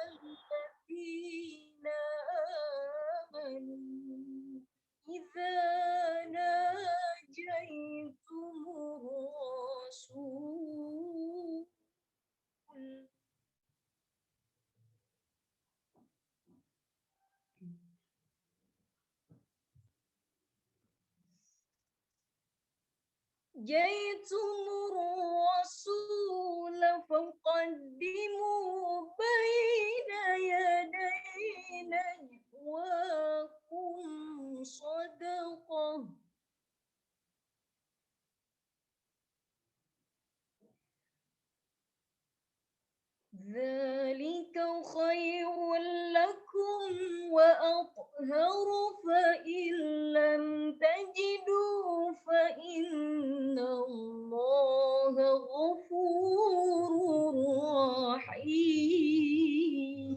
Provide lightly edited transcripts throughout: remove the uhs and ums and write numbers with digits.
الذين آمنوا إذا ناجيتم الرسول جئتم الرسول فقدموا بين يدي نجواكم صدقة ذلك خير لكم وأطهر فإن لم تجدوا فإن الله غفور رحيم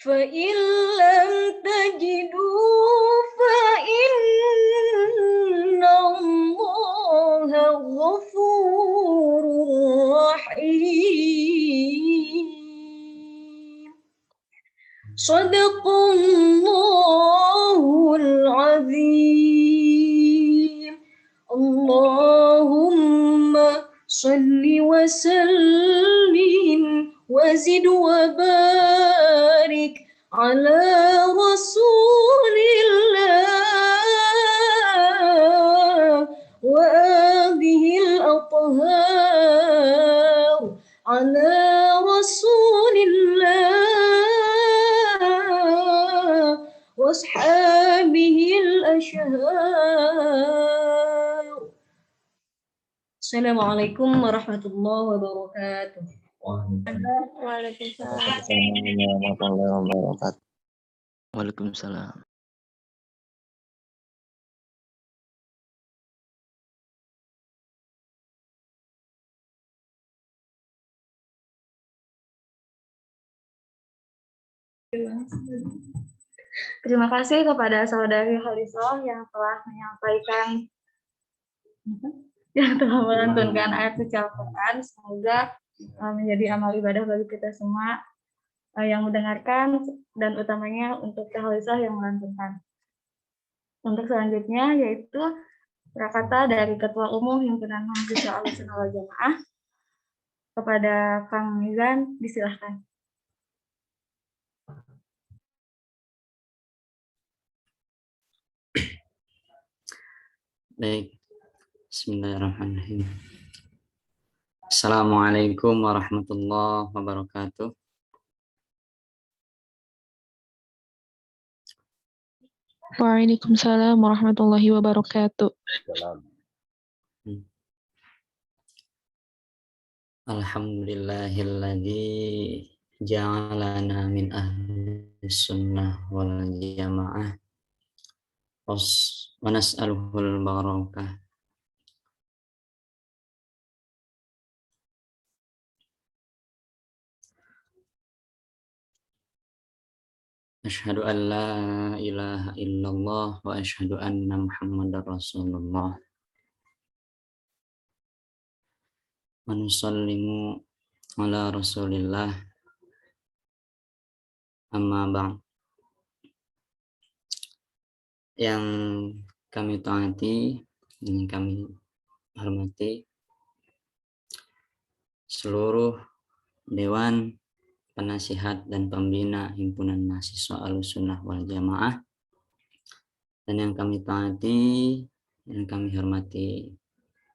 فإن لم تجدوا فإن الله غفور رحيم صدق الله العظيم اللهم صل وسلم وزد وبارك على رسول الله وآله الأطهار على رسول الله وأصحابه الأشهار. Assalamualaikum warahmatullahi wabarakatuh. Waalaikumsalam. warahmatullahi wabarakatuh. Waalaikumsalam. Terima kasih kepada saudari Khalisah yang telah menyampaikan melantunkan ayat suci Al-Quran. Semoga menjadi amal ibadah bagi kita semua yang mendengarkan dan utamanya untuk Khalisah yang melantunkan. Untuk selanjutnya yaitu prakata dari Ketua Umum Himpunan Mahasiswa Ahlussunnah wal Jamaah kepada Kang Mizan, disilahkan. Baik. Bismillahirrahmanirrahim. Assalamualaikum warahmatullahi wabarakatuh. Waalaikumsalam warahmatullahi wabarakatuh. Alhamdulillahilladzi ja'alana min ahli sunnah wal jamaah wa nas'aluhul barakah. Asyhadu an la ilaha illallah wa asyhadu anna Muhammadar Rasulullah. Wa nusallimu ala Rasulillah. Amma ba'd. Yang kami taati, yang kami hormati seluruh Dewan Penasihat dan Pembina Himpunan Mahasiswa Ahlussunnah wal Jamaah, dan yang kami taati, yang kami hormati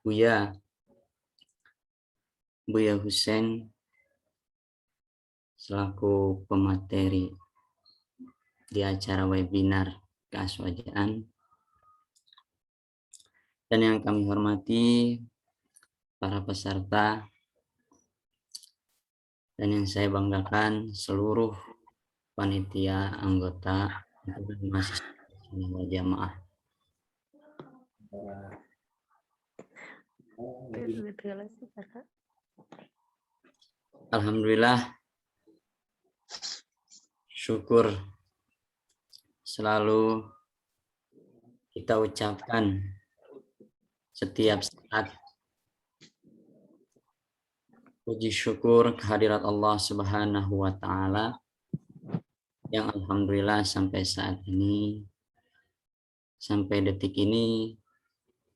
Buya Hussein selaku pemateri di acara webinar keaswajaan, dan yang kami hormati para peserta, dan yang saya banggakan seluruh panitia anggota mahasiswa jamaah. Alhamdulillah, syukur selalu kita ucapkan setiap saat Puji syukur kehadirat Allah Subhanahu wa Ta'ala yang alhamdulillah sampai saat ini, sampai detik ini,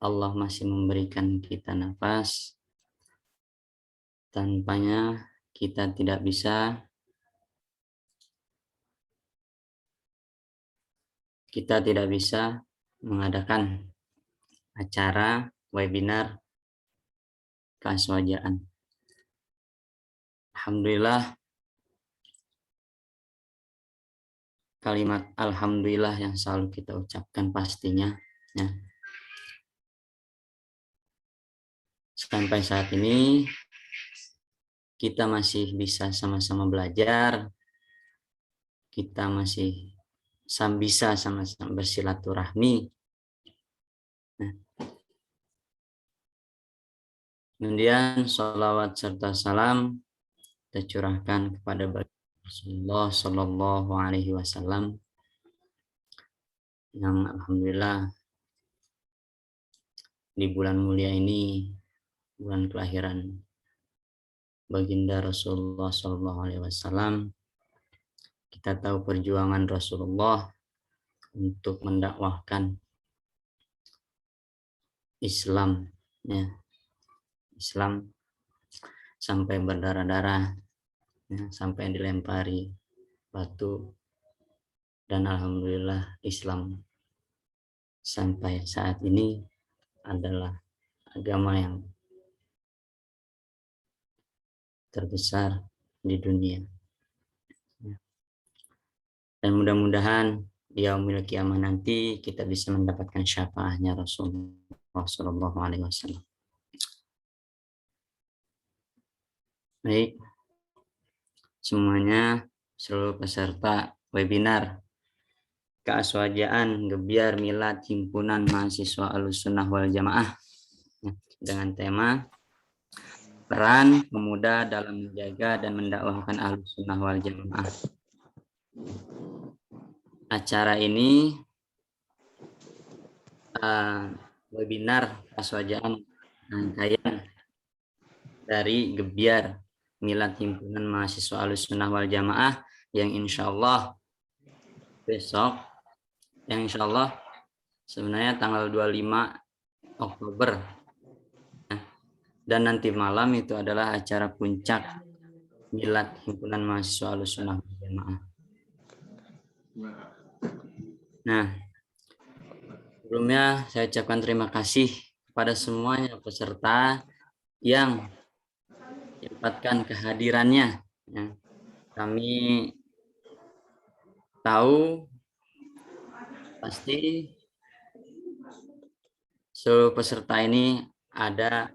Allah masih memberikan kita nafas. Tanpanya kita tidak bisa mengadakan acara webinar keaswajaan. Alhamdulillah, kalimat alhamdulillah yang selalu kita ucapkan pastinya ya. Sampai saat ini kita masih bisa sama-sama belajar, kita masih bisa sama-sama bersilaturahmi. Nah, kemudian sholawat serta salam kita curahkan kepada Rasulullah Shallallahu Alaihi Wasallam yang alhamdulillah di bulan mulia ini, bulan kelahiran baginda Rasulullah Shallallahu Alaihi Wasallam, kita tahu perjuangan Rasulullah untuk mendakwahkan Islam, ya, Islam sampai berdarah-darah, ya, sampai dilempari batu, dan alhamdulillah Islam sampai saat ini adalah agama yang terbesar di dunia. Dan mudah-mudahan di yaumil kiamah nanti kita bisa mendapatkan syafaatnya Rasulullah Shallallahu Alaihi Wasallam. Baik, semuanya, seluruh peserta webinar keaswajaan Gebyar Milad Himpunan Mahasiswa Ahlussunnah wal Jamaah dengan tema peran pemuda dalam menjaga dan mendakwahkan Ahlussunnah wal Jamaah. Acara ini webinar keaswajaan rangkaian dari Gebyar Milad Himpunan Mahasiswa Ahlussunnah wal Jamaah yang insya Allah besok, yang insya Allah sebenarnya tanggal 25 Oktober, dan nanti malam itu adalah acara puncak Milad Himpunan Mahasiswa Ahlussunnah wal Jamaah. Nah, sebelumnya saya ucapkan terima kasih kepada semuanya peserta yang menyempatkan kehadirannya. Ya. Kami tahu pasti seluruh peserta ini ada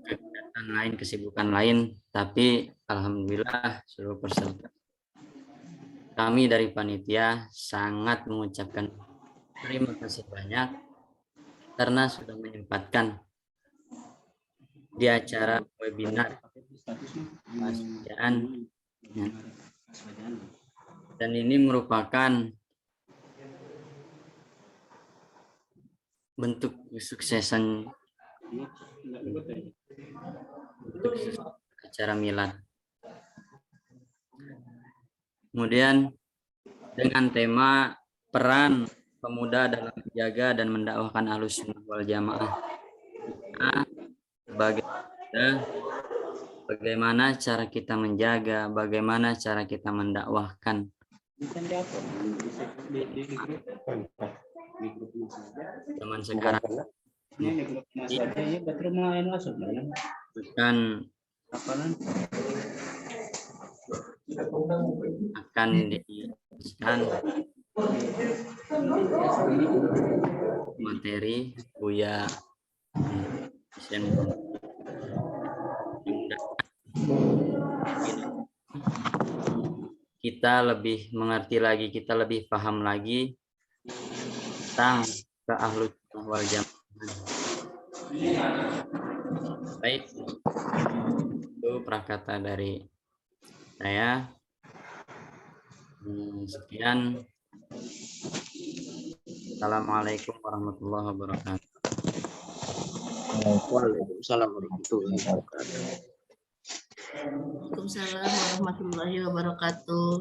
kegiatan lain, kesibukan lain, tapi alhamdulillah seluruh peserta, kami dari panitia sangat mengucapkan terima kasih banyak karena sudah menyempatkan di acara webinar keaswajaan, dan ini merupakan bentuk kesuksesan acara milad. Kemudian dengan tema peran pemuda dalam menjaga dan mendakwahkan Ahlussunnah wal Jamaah. Bagaimana cara kita menjaga, bagaimana cara kita mendakwahkan. Zaman sekarang akan dijelaskan materi Buya kita lebih mengerti lagi, kita lebih paham lagi tentang ke Ahlussunnah wal Jamaah. Baik, itu prakata dari saya. Sekian. Assalamualaikum warahmatullahi wabarakatuh. Waalaikumsalam warahmatullahi wabarakatuh. Waalaikumsalam warahmatullahi wabarakatuh.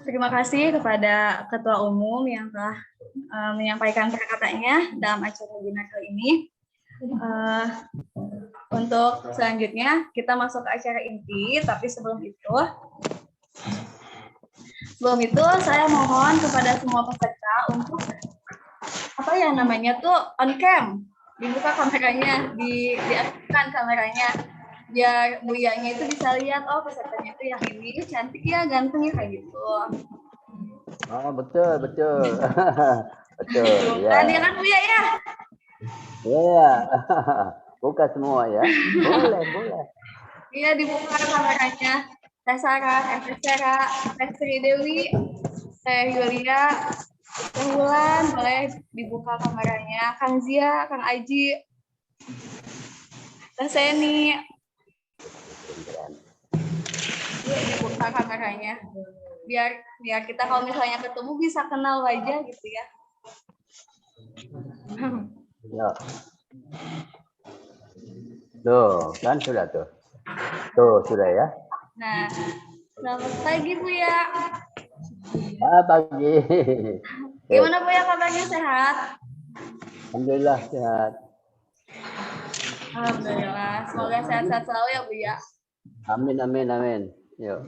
Terima kasih kepada Ketua Umum yang telah menyampaikan kata-katanya dalam acara webinar kali ini. Untuk selanjutnya kita masuk ke acara inti, tapi sebelum itu saya mohon kepada semua peserta untuk apa ya namanya tuh on cam, dibuka kameranya, diaktifkan kameranya, biar Buyanya itu bisa lihat, oh pesertanya itu yang ini cantik ya, ganteng ya, kayak gitu. Oh, betul. Betul, ya. Dia kan Buya ya? Iya. Buka semua ya. Boleh. Iya, dibuka kameranya. Teh Sarah, Teh Sarah, Teh Sri Dewi, Teh Yulia, Teh Wulan, boleh dibuka kameranya. Kang Zia, Kang Aji, Teh Seni, yuk dibuka kameranya. Biar kita kalau misalnya ketemu bisa kenal wajah gitu ya. Ya. Tuh, kan sudah tuh. Tuh, sudah ya. Nah, selamat pagi Buya. Pagi. Gimana Buya kabarnya, sehat? Alhamdulillah sehat. Alhamdulillah, semoga sehat-sehat selalu ya Buya. Amin. Yuk.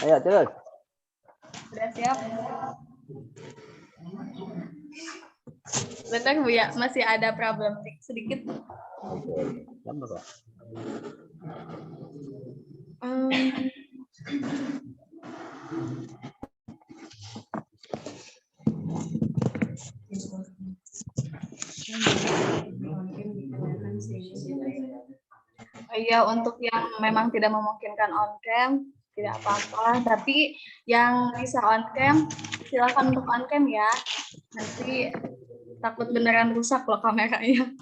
Ayo terus. Udah siap? Bentar Buya, masih ada problem sedikit. Oke. Sama, Pak. Iya, untuk yang memang tidak memungkinkan on cam tidak apa-apa, tapi yang bisa on cam silakan untuk on cam ya. Nanti takut beneran rusak loh kameranya.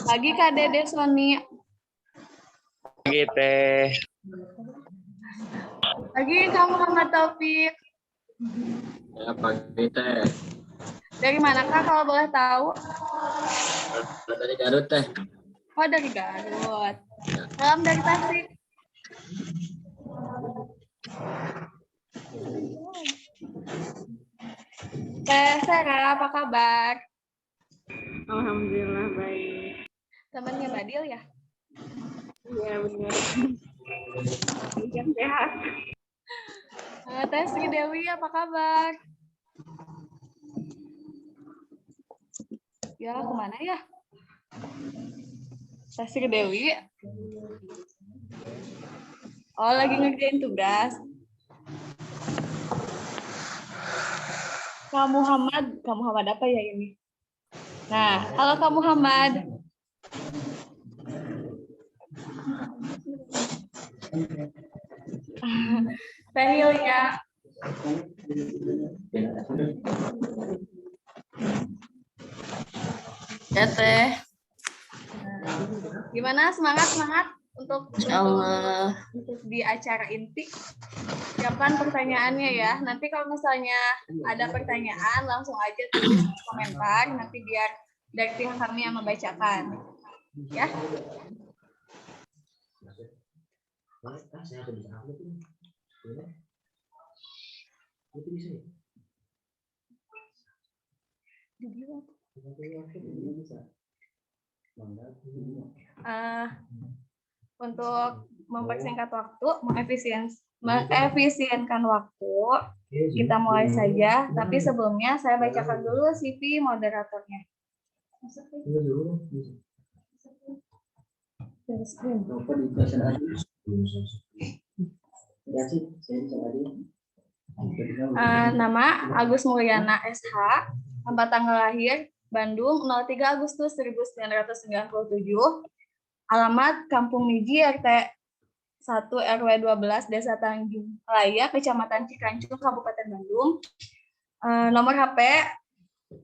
Pagi Kak Dede Sony. Pagi Teh. Pagi Kak Muhammad Taufik. Ya, pagi Teh. Dari mana Kak kalau boleh tahu? Dari Garut Teh. Oh, dari Garut. Salam dari Tasik. Teh Sarah, apa kabar? Alhamdulillah baik. Temannya Badil ya? Iya benar. Yang sehat. Teh Sri Dewi, apa kabar? Ya, kemana ya? Teh Sri Dewi? Oh, lagi ngerjain tugas. Kak Muhammad apa ya ini? Nah, halo Kak Muhammad. Teh Yulia. Ya Teh. Gimana semangat untuk di acara inti? Siapkan pertanyaannya ya. Nanti kalau misalnya ada pertanyaan langsung aja tulis di komentar. Nanti biar dari pihak kami yang membacakan. Ya. Untuk mempersingkat waktu, mengefisienkan waktu, kita mulai saja. Tapi sebelumnya saya bacakan dulu CV moderatornya. Nama Agus Mulyana SH, tempat tanggal lahir Bandung 03 Agustus 1997, alamat Kampung Niji RT 1 RW 12 Desa Tanjung Raya, Kecamatan Cikancung, Kabupaten Bandung. Nomor HP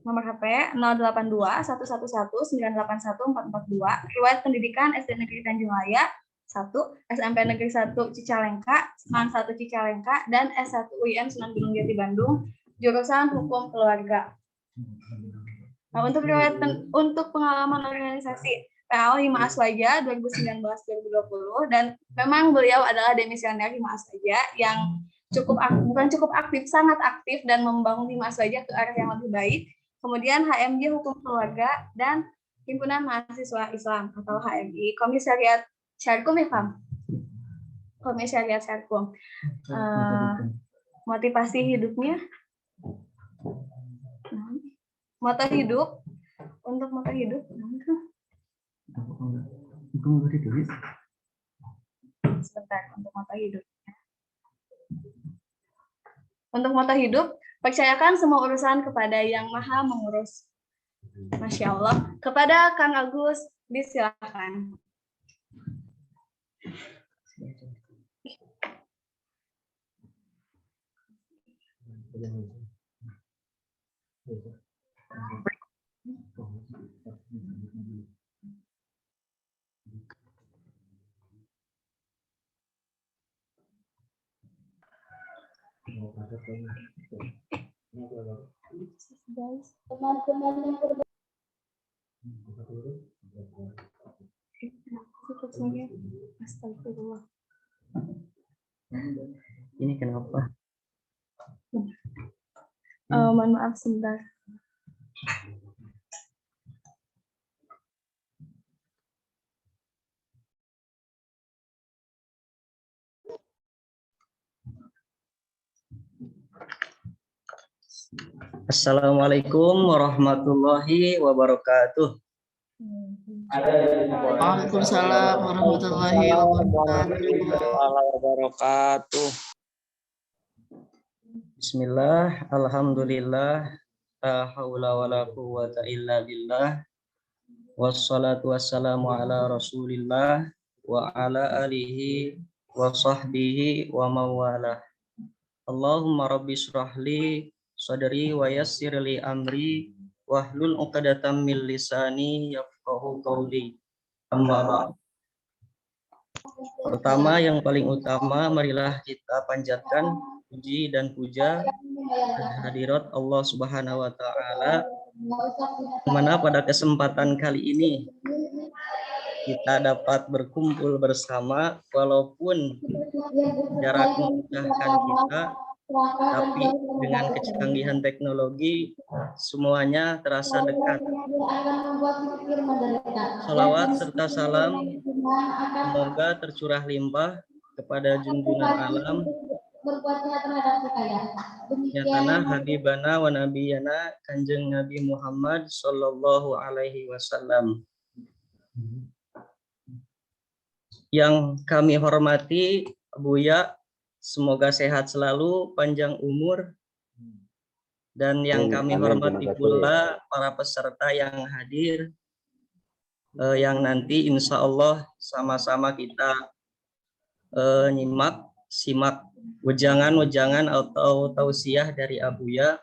082 111 981 442. Riwayat pendidikan SD Negeri Tanjung Raya 1, SMP Negeri 1 Cicalengka, Seman 1 Cicalengka, dan S1 UIN Sunan Gunung Jati Bandung, jurusan Hukum Keluarga. Nah, untuk pengalaman organisasi PAO Hima Aswaja 2019-2020, dan memang beliau adalah demisioner Hima Aswaja yang bukan cukup aktif, sangat aktif dan membangun Hima Aswaja ke arah yang lebih baik. Kemudian HMJ Hukum Keluarga dan Himpunan Mahasiswa Islam atau HMI, Komisariat Syarkum ya, Fam? Komisariat Syarkum. Motivasi hidupnya, moto hidup, untuk moto hidup, sebentar, untuk moto hidup. Untuk moto hidup, percayakan semua urusan kepada Yang Maha Mengurus. Masya Allah. Kepada Kang Agus, disilakan. Astagfirullah. Ini kenapa? Mohon maaf sebentar. Assalamualaikum warahmatullahi wabarakatuh. Waalaikumsalam warahmatullahi wabarakatuh. Bismillah, alhamdulillah, la haula wala quwwata illa billah, wassalatu wassalamu ala rasulillah, wa ala alihi wa sahbihi wa mawalah. Allahumma rabbi syrahli sadri wa yassirli amri, wahlul uqadatam min lisani yafqahu qawli. Amma ba'd. Pertama, yang paling utama, marilah kita panjatkan puji dan puja hadirat Allah Subhanahu wa taala, mana pada kesempatan kali ini kita dapat berkumpul bersama walaupun jarak memisahkan kita, tapi dengan kecanggihan teknologi semuanya terasa dekat. Salawat serta salam semoga tercurah limpah kepada junjungan alam nyatana habibana wa nabiyana Kanjeng Nabi Muhammad sallallahu alaihi wasallam. Yang kami hormati Buya, semoga sehat selalu, panjang umur, dan yang kami hormati pula para peserta yang hadir, yang nanti insya Allah sama-sama kita simak wejangan atau tausiah dari Abuya.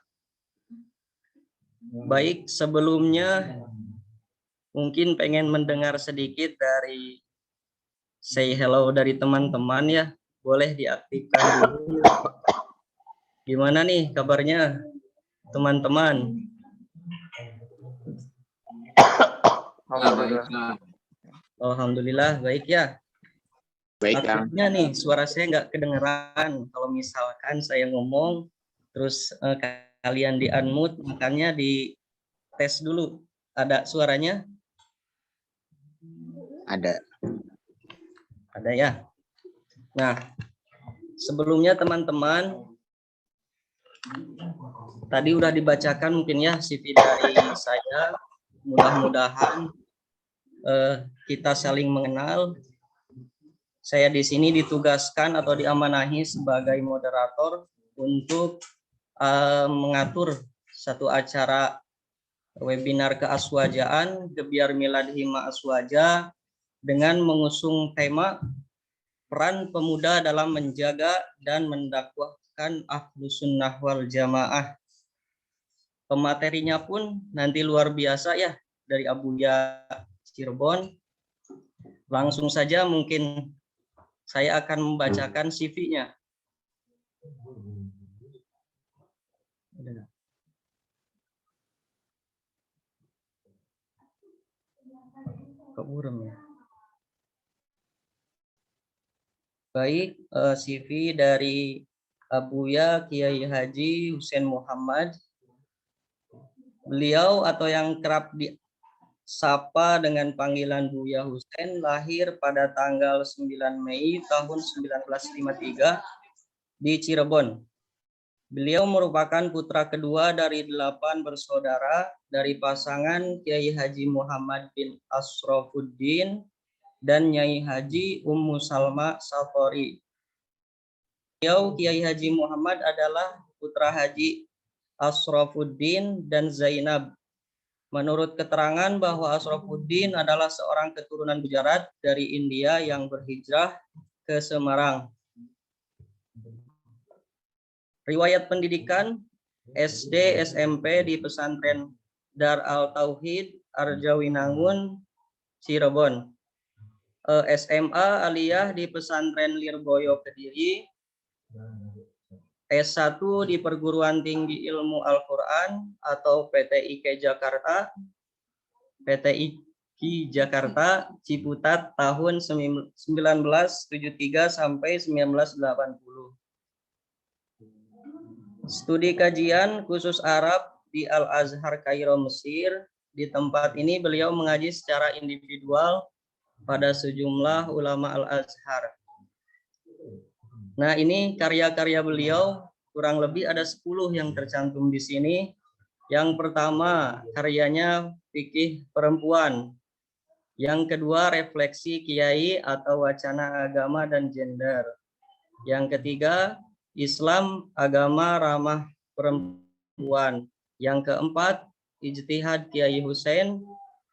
Baik, sebelumnya mungkin pengen mendengar sedikit dari say hello dari teman-teman ya. Boleh diaktifkan dulu. Gimana nih kabarnya teman-teman? Alhamdulillah baik ya. Baik, Kang. Artinya nih suara saya nggak kedengeran kalau misalkan saya ngomong terus kalian di unmute, makanya di tes dulu. Ada suaranya? Ada ya. Nah, sebelumnya teman-teman tadi udah dibacakan mungkin ya CV dari saya. Mudah-mudahan kita saling mengenal. Saya di sini ditugaskan atau diamanahi sebagai moderator untuk mengatur satu acara webinar keaswajaan Gebiar Milad Hima Aswaja dengan mengusung tema peran pemuda dalam menjaga dan mendakwahkan Ahlus Sunnah wal Jamaah. Pematerinya pun nanti luar biasa ya, dari Abuya Cirebon. Langsung saja mungkin saya akan membacakan CV-nya. Keburem ya. Baik, CV dari Abuya Kiai Haji Husain Muhammad. Beliau atau yang kerap disapa dengan panggilan Buya Husain lahir pada tanggal 9 Mei tahun 1953 di Cirebon. Beliau merupakan putra kedua dari 8 bersaudara dari pasangan Kiai Haji Muhammad bin Asrofuddin dan Nyai Haji Ummu Salma Satori. Beliau Kiai Haji Muhammad adalah putra Haji Asrofuddin dan Zainab. Menurut keterangan bahwa Asrofuddin adalah seorang keturunan Gujarat dari India yang berhijrah ke Semarang. Riwayat pendidikan SD, SMP di pesantren Dar Al Tauhid Arjawinangun, Cirebon. SMA aliyah di pesantren Lirboyo Kediri. S1 di Perguruan Tinggi Ilmu Al-Quran atau PTIK Jakarta. PTIK Jakarta Ciputat tahun 1973 sampai 1980. Studi kajian khusus Arab di Al-Azhar Kairo, Mesir. Di tempat ini beliau mengaji secara individual pada sejumlah ulama Al-Azhar. Nah, ini karya-karya beliau, kurang lebih ada 10 yang tercantum di sini. Yang pertama, karyanya Fikih Perempuan. Yang kedua, Refleksi Kiai atau Wacana Agama dan Gender. Yang ketiga, Islam Agama Ramah Perempuan. Yang keempat, Ijtihad Kiai Husain.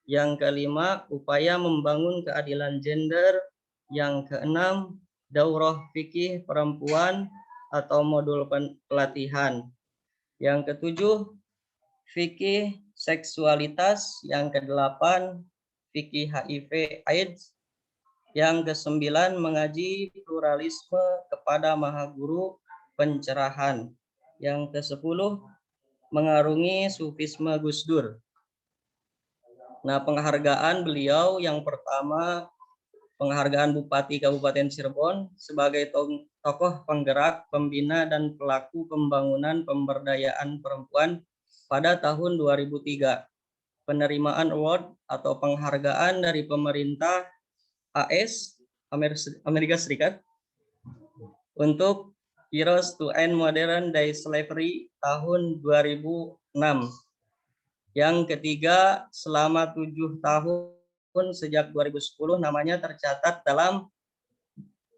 Yang kelima, Upaya Membangun Keadilan Gender. Yang keenam, Daurah Fikih Perempuan atau modul pelatihan. Yang ketujuh, Fikih Seksualitas. Yang kedelapan, Fikih HIV AIDS. Yang kesembilan, Mengaji Pluralisme kepada Maha Guru Pencerahan. Yang ke-10, Mengarungi Sufisme Gus Dur. Nah, penghargaan beliau yang pertama, penghargaan Bupati Kabupaten Cirebon sebagai tokoh penggerak, pembina, dan pelaku pembangunan pemberdayaan perempuan pada tahun 2003. Penerimaan award atau penghargaan dari pemerintah AS, Amerika Serikat, untuk Heroes to End Modern Day Slavery tahun 2006. Yang ketiga, selama 7 tahun sejak 2010 namanya tercatat dalam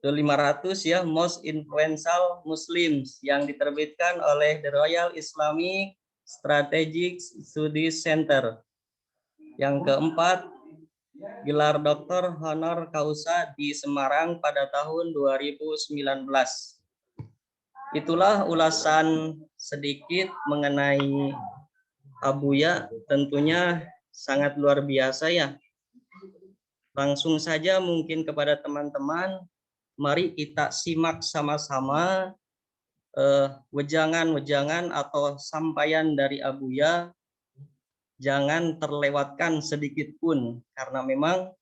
500 ya Most Influential Muslims yang diterbitkan oleh The Royal Islamic Strategic Studies Center. Yang keempat, gelar Doktor Honor Causa di Semarang pada tahun 2019. Itulah ulasan sedikit mengenai Abuya, tentunya sangat luar biasa ya. Langsung saja mungkin kepada teman-teman, mari kita simak sama-sama wejangan-wejangan atau sampaian dari Abuya. Jangan terlewatkan sedikit pun, karena memang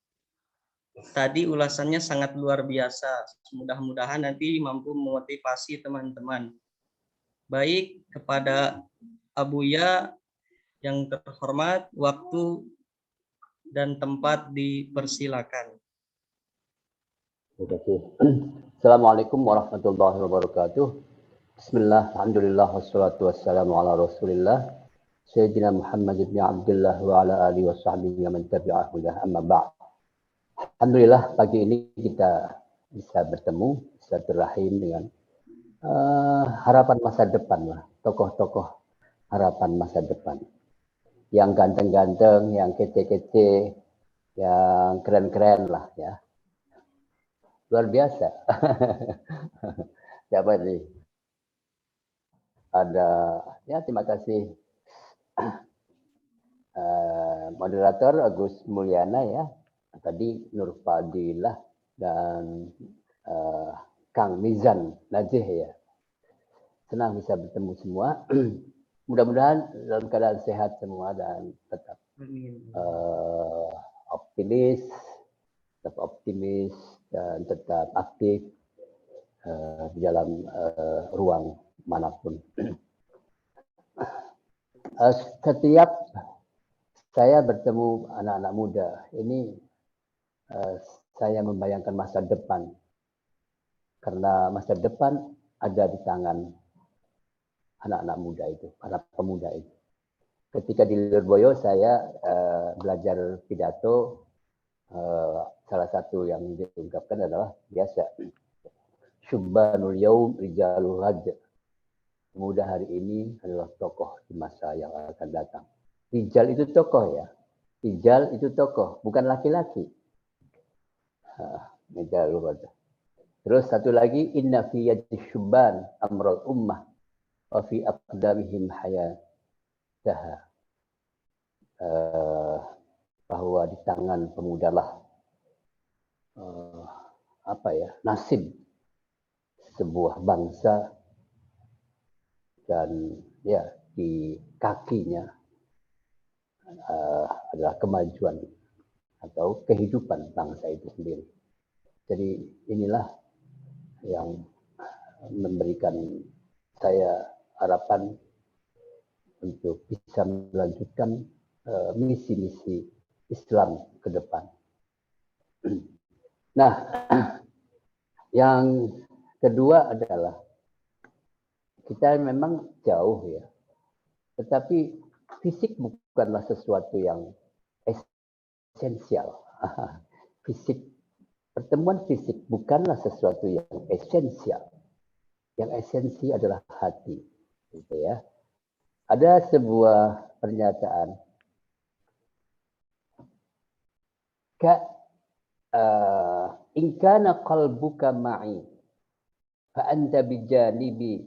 tadi ulasannya sangat luar biasa. Mudah-mudahan nanti mampu memotivasi teman-teman. Baik, kepada Abuya yang terhormat, waktu dan tempat dipersilakan. Terima kasih. Assalamualaikum warahmatullahi wabarakatuh. Bismillah, alhamdulillah, wassalatu wassalamu ala rasulillah Sayyidina Muhammad ibn Abdullah wa ala alihi wa sahbihi wa man tabi'ahu dah, amma ba'd. Alhamdulillah pagi ini kita bisa bertemu, bisa berrahim dengan harapan masa depan lah, tokoh-tokoh harapan masa depan. Yang ganteng-ganteng, yang kece-kece, yang keren-keren lah ya. luar biasa. Siapa ini? Ada, ya terima kasih moderator Agus Mulyana ya. Tadi Nur Fadilah dan Kang Mizan Najih ya. Senang bisa bertemu semua. Mudah-mudahan dalam keadaan sehat semua dan tetap optimis, dan tetap aktif di dalam ruang manapun. Setiap saya bertemu anak-anak muda, ini saya membayangkan masa depan. Karena masa depan ada di tangan anak-anak muda itu, para pemuda itu. Ketika di Lirboyo saya belajar pidato, salah satu yang diungkapkan adalah biasa. Syubbanul yaum rijalul hajj. Pemuda hari ini adalah tokoh di masa yang akan datang. Rijal itu tokoh ya. Rijal itu tokoh, bukan laki-laki. Terus satu lagi, inna fi yadi syubban amrul ummah wa fi aqdamihim hayataha. Bahwa di tangan pemuda lah nasib sebuah bangsa, dan ya di kakinya adalah kemajuan atau kehidupan bangsa itu sendiri. Jadi inilah yang memberikan saya harapan untuk bisa melanjutkan misi-misi Islam ke depan. Nah, yang kedua adalah kita memang jauh ya, tetapi fisik bukanlah sesuatu yang esensial. Fisik, pertemuan fisik bukanlah sesuatu yang esensial. Yang esensi adalah hati, gitu ya. Ada sebuah pernyataan, in kana qalbuka ma'i fa anta bijanibi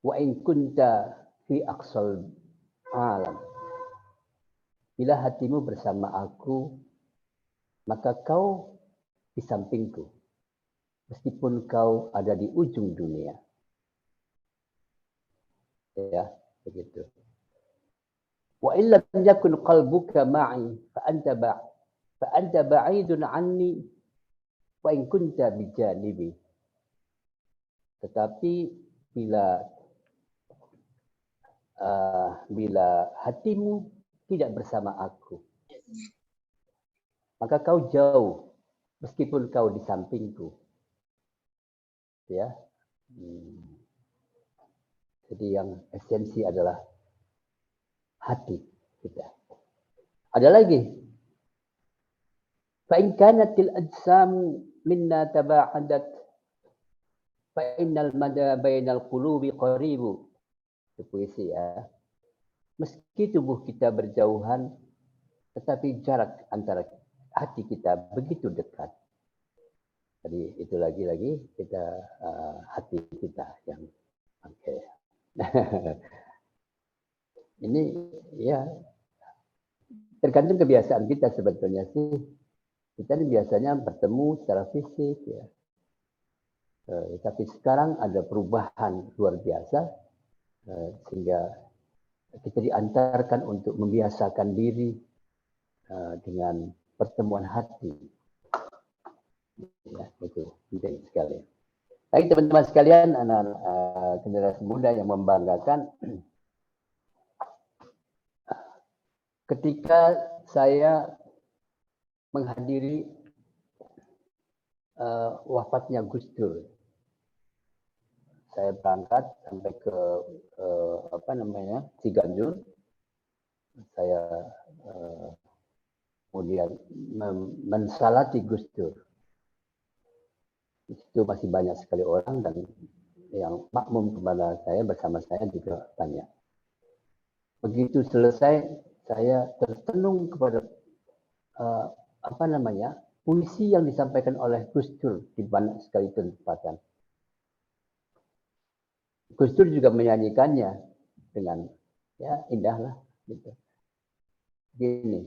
wa in kunta fi aqsal alam. Bila hatimu bersama aku, maka kau di sampingku, meskipun kau ada di ujung dunia. Ya, begitu. Wa illa yakun qalbuka ma'i fa anta ba'idun anni wa in kunta bijanibi. Tetapi bila hatimu tidak bersama aku, maka kau jauh meskipun kau di sampingku. Ya. Jadi yang esensi adalah hati kita. Ada lagi. Fa in kanatil ajsamu minna taba'adat fa innal mada bainal qulubi qaribu. Itu puisi ya. Meski tubuh kita berjauhan, tetapi jarak antara hati kita begitu dekat. Jadi itu lagi-lagi kita hati kita yang okay. Ini ya tergantung kebiasaan kita sebetulnya sih. Kita ini biasanya bertemu secara fisik ya. Tapi sekarang ada perubahan luar biasa sehingga kita diantarkan untuk membiasakan diri dengan pertemuan hati. Ya, itu penting sekali. Baik teman-teman sekalian, anak-anak generasi muda yang membanggakan, ketika saya menghadiri wafatnya Gus Dur, saya berangkat sampai ke Ciganjur. Saya kemudian mensalati Gus Dur. Itu masih banyak sekali orang dan yang makmum kepada saya bersama saya juga banyak. Begitu selesai, saya tertenung kepada puisi yang disampaikan oleh Gus Dur di banyak sekali kesempatan. Gus Dur juga menyanyikannya dengan ya indah lah gitu. Gini,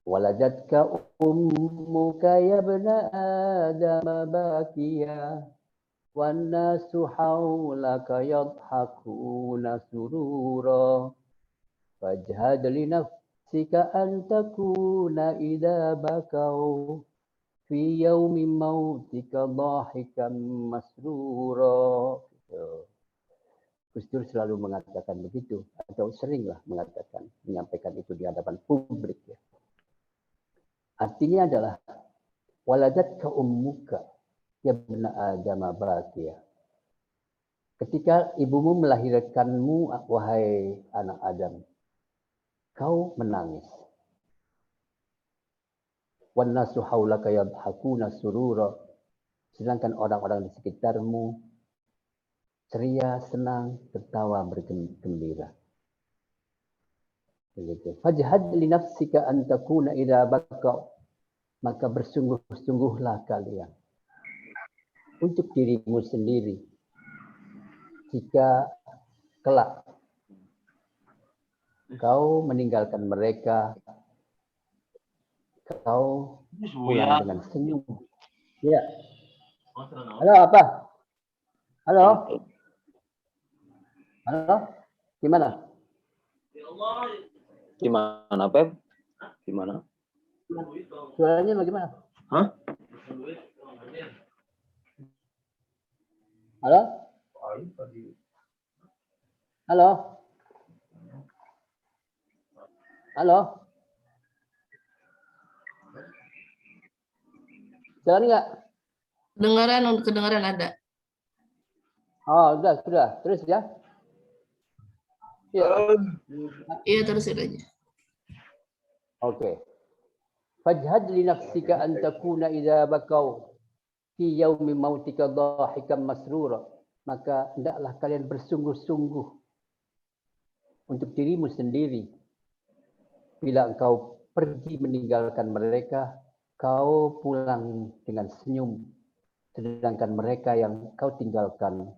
waladatka ummuka ya ibna adam bakiya wan nasu haulaka yadhakuna surura fajhad li nafsika an takuna idza bakau fi yaumi mautika dhahikan masrura. Gus Dur selalu mengatakan begitu, atau seringlah mengatakan, menyampaikan itu di hadapan publik. Ya. Artinya adalah, waladatka ummuka, ya ibna Adam bakiya. Ketika ibumu melahirkanmu, wahai anak Adam, kau menangis. Wan nasu haulaka yadhakuna surura. Sedangkan orang-orang di sekitarmu ceria, senang, tertawa, bergembira. Begitu. Fajhad li nafsika an takuna idza baka. Maka bersungguh-sungguhlah kalian untuk dirimu sendiri jika kelak kau meninggalkan mereka, kau pulang dengan senyum. Ya. Halo, apa? Halo? Halo? Gimana? Gimana, Pep? Gimana? Suaranya bagaimana? Hah? Halo? Halo? Halo? Jalan nggak? Kedengaran ada. Oh, sudah. Terus ya? Ya. Iya, terusin aja. Oke. Fajhad li nafsika an takuna idza bakau fi yaumi mautika dhahikan masrura. Maka hendaklah kalian bersungguh-sungguh untuk dirimu sendiri. Bila engkau pergi meninggalkan mereka, kau pulang dengan senyum. Sedangkan mereka yang kau tinggalkan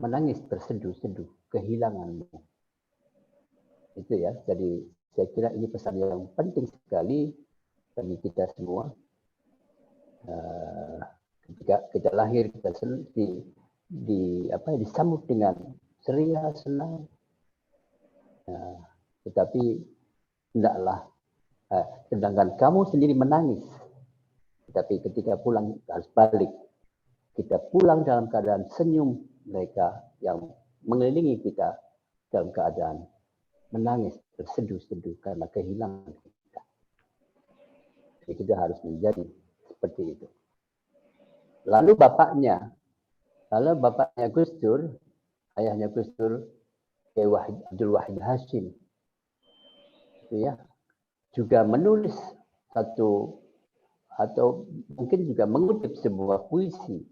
menangis terseduh-seduh kehilanganmu. Itu ya. Jadi saya kira ini pesan yang penting sekali bagi kita semua. Ketika kita lahir, kita disambut dengan ceria, senang. Tetapi hendaklah, sedangkan kamu sendiri menangis. Tetapi ketika pulang harus balik. Kita pulang dalam keadaan senyum, mereka yang mengelilingi kita dalam keadaan menangis terseduh-seduh karena kehilangan kita. Jadi kita harus menjadi seperti itu. Lalu bapaknya Gus Dur, ayahnya Gus Dur, Abdul Wahid Hashim, itu ya, juga menulis satu atau mungkin juga mengutip sebuah puisi.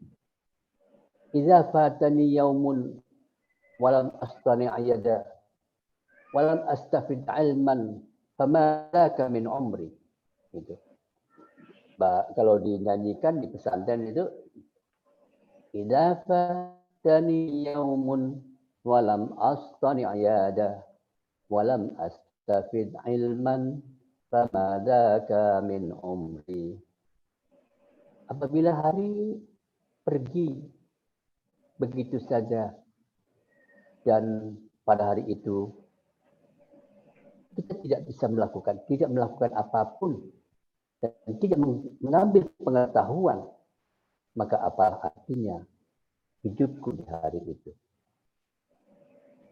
Idza fatani yaumun walam astani ayada walam astafid ilman fama laka min umri. Gitu. Kalau dinyanyikan di pesantren itu idza fatani yaumun walam astani ayada walam astafid ilman fama laka min umri. Apabila hari pergi begitu saja dan pada hari itu kita tidak bisa melakukan apapun dan tidak mengambil pengetahuan, maka apa artinya hidupku di hari itu?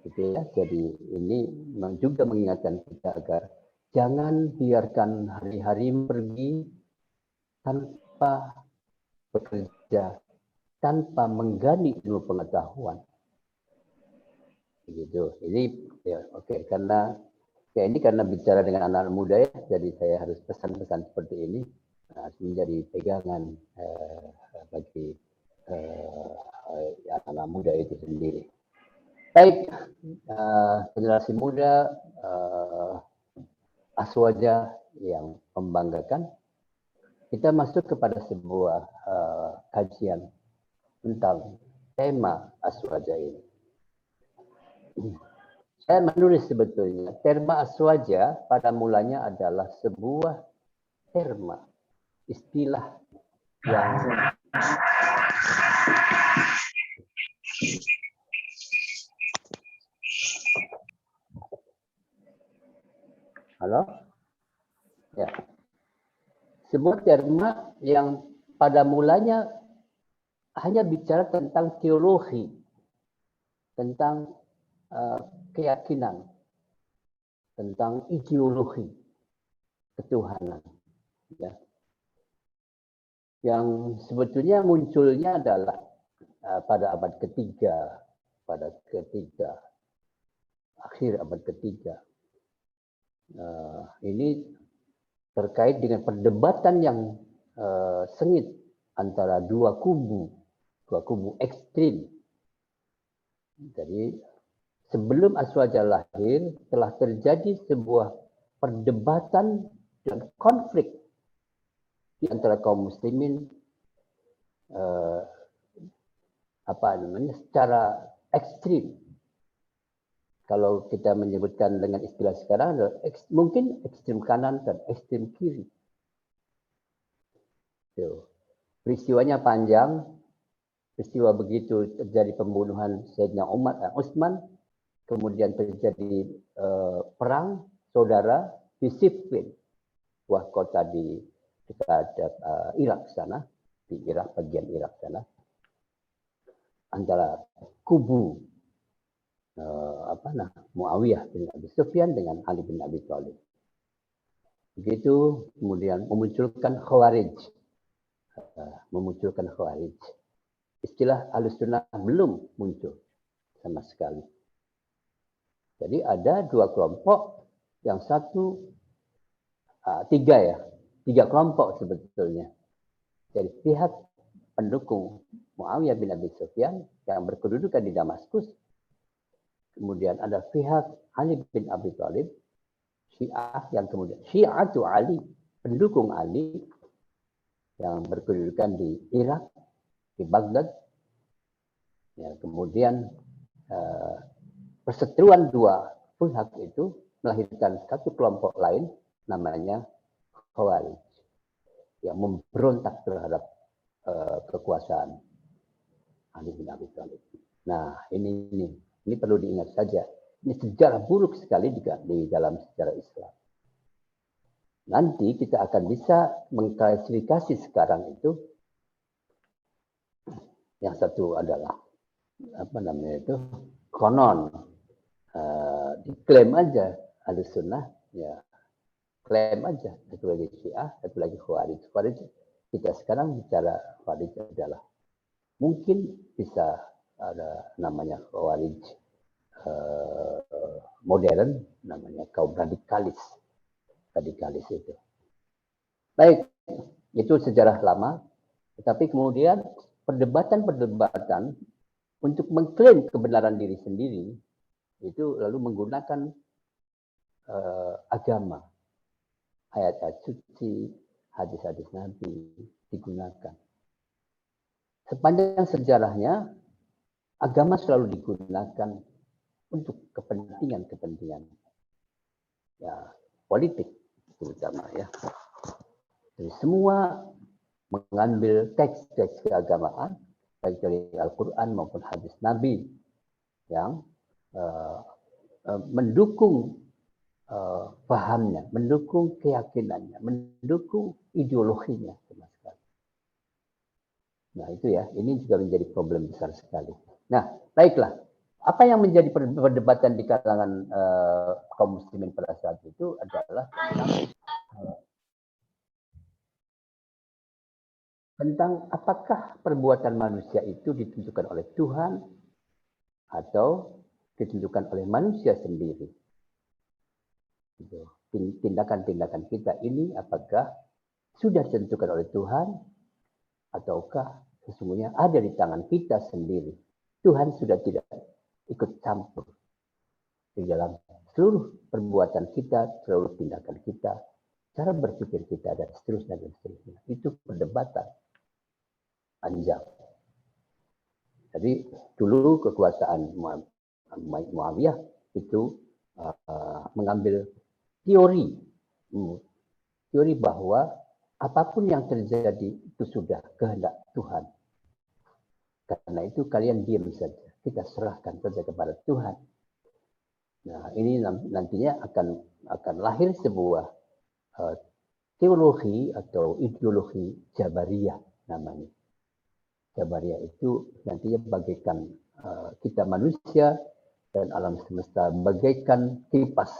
Gitu ya. Jadi ini memang juga mengingatkan kita agar jangan biarkan hari-hari pergi tanpa bekerja, tanpa menggali ilmu pengetahuan. Begitu. Ini ya oke, karena bicara dengan anak muda ya, jadi saya harus pesan-pesan seperti ini harus menjadi pegangan bagi anak muda itu sendiri. Baik, generasi muda, aswaja yang membanggakan. kita masuk kepada sebuah kajian tentang tema aswaja ini. Saya menulis sebetulnya terma aswaja pada mulanya adalah sebuah terma, istilah yang halo? Ya. Sebuah terma yang pada mulanya hanya bicara tentang teologi, tentang keyakinan, tentang ideologi ketuhanan. Ya. Yang sebetulnya munculnya adalah pada abad ketiga, akhir abad ketiga. Ini terkait dengan perdebatan yang sengit antara dua kubu ekstrim. Jadi sebelum aswaja lahir telah terjadi sebuah perdebatan dan konflik di antara kaum muslimin secara ekstrim. Kalau kita menyebutkan dengan istilah sekarang, mungkin ekstrem kanan dan ekstrem kiri. Peristiwanya panjang. Peristiwa begitu terjadi pembunuhan Sayyidina Utsman, kemudian terjadi perang saudara di Siffin, sebuah kota di dekat Irak sana, di Irak, bagian Irak sana, antara kubu Muawiyah bin Abi Sufyan dengan Ali bin Abi Thalib. Begitu kemudian memunculkan Khawarij. Istilah Ahlussunnah belum muncul sama sekali. Jadi ada dua kelompok, yang satu tiga kelompok sebetulnya. Dari pihak pendukung Muawiyah bin Abi Sufyan yang berkedudukan di Damaskus. Kemudian ada pihak Ali bin Abi Thalib, Syiah, yang kemudian Syiatu Ali, pendukung Ali yang berkedudukan di Irak, di Baghdad. Ya, kemudian perseteruan dua pihak itu melahirkan satu kelompok lain namanya Khawarij yang memberontak terhadap kekuasaan Ali bin Abi Thalib. Nah, ini perlu diingat saja. Ini sejarah buruk sekali di dalam sejarah Islam. Nanti kita akan bisa mengklasifikasi sekarang itu. Yang satu adalah konon, diklaim aja Ahlussunnah, ya klaim aja, satu lagi Syiah, satu lagi Khawarij. Kita sekarang bicara Khawarij adalah mungkin bisa ada namanya Khawarij modern, namanya kaum radikalis itu. Baik, itu sejarah lama. Tetapi kemudian perdebatan untuk mengklaim kebenaran diri sendiri itu lalu menggunakan agama, ayat-ayat suci, hadis-hadis Nabi digunakan. Sepanjang sejarahnya agama selalu digunakan untuk kepentingan ya, politik terutama ya. Jadi semua mengambil teks-teks keagamaan baik dari Al-Quran maupun hadis Nabi yang mendukung pahamnya, mendukung keyakinannya, mendukung ideologinya sama sekali. Nah itu ya, ini juga menjadi problem besar sekali. Nah baiklah, apa yang menjadi perdebatan di kalangan kaum muslimin pada saat itu adalah tentang apakah perbuatan manusia itu ditentukan oleh Tuhan atau ditentukan oleh manusia sendiri. Tindakan-tindakan kita ini apakah sudah ditentukan oleh Tuhan ataukah sesungguhnya ada di tangan kita sendiri. Tuhan sudah tidak ikut campur di dalam seluruh perbuatan kita, seluruh tindakan kita, cara berpikir kita dan seterusnya dan seterusnya. Itu perdebatan panjang. Jadi dulu kekuasaan Muawiyah itu mengambil teori bahwa apapun yang terjadi itu sudah kehendak Tuhan. Karena itu kalian diam saja. Kita serahkan saja kepada Tuhan. Nah, ini nantinya akan lahir sebuah teologi atau ideologi Jabariyah namanya. Jabariyah itu nantinya bagaikan kita manusia dan alam semesta bagaikan kipas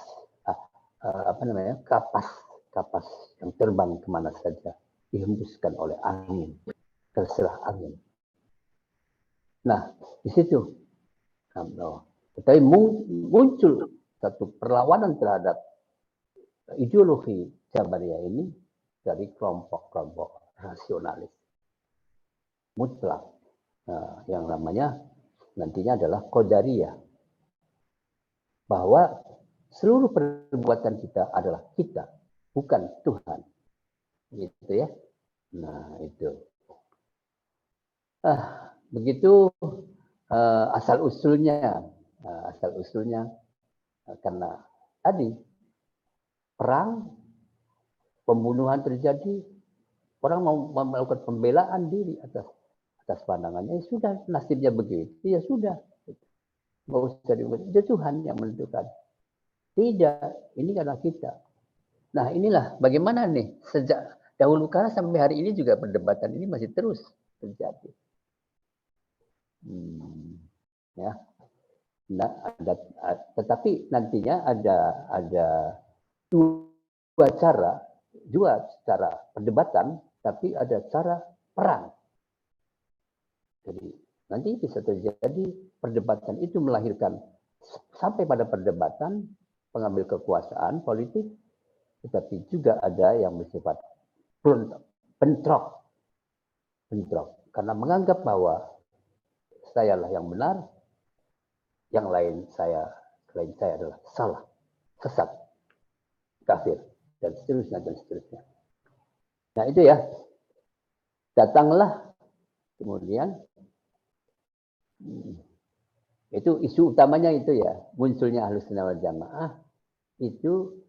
kapas yang terbang kemana saja dihembuskan oleh angin, terserah angin. Nah, di situ tetapi muncul satu perlawanan terhadap ideologi Jabariyah ini dari kelompok-kelompok rasionalis mutlak, yang namanya nantinya adalah Qadariyah, bahwa seluruh perbuatan kita adalah kita, bukan Tuhan, gitu ya. Nah itu, begitu asal usulnya karena tadi perang, pembunuhan terjadi, orang mau melakukan pembelaan diri atas pandangannya, ya sudah, nasibnya begitu, ya sudah. Nggak usah itu Tuhan yang menentukan. Tidak, ini karena kita. Nah inilah bagaimana nih, sejak dahulu kala sampai hari ini juga perdebatan ini masih terus terjadi. Ya. Nah, tetapi nantinya ada dua cara perdebatan, tapi ada cara perang. Jadi nanti bisa terjadi perdebatan itu melahirkan sampai pada perdebatan pengambil kekuasaan politik, tetapi juga ada yang bersifat bentrok karena menganggap bahwa sayalah yang benar, yang lain saya adalah salah, sesat, kafir, dan seterusnya. Nah itu ya, datanglah kemudian itu isu utamanya itu ya, munculnya Ahlussunnah wal Jamaah itu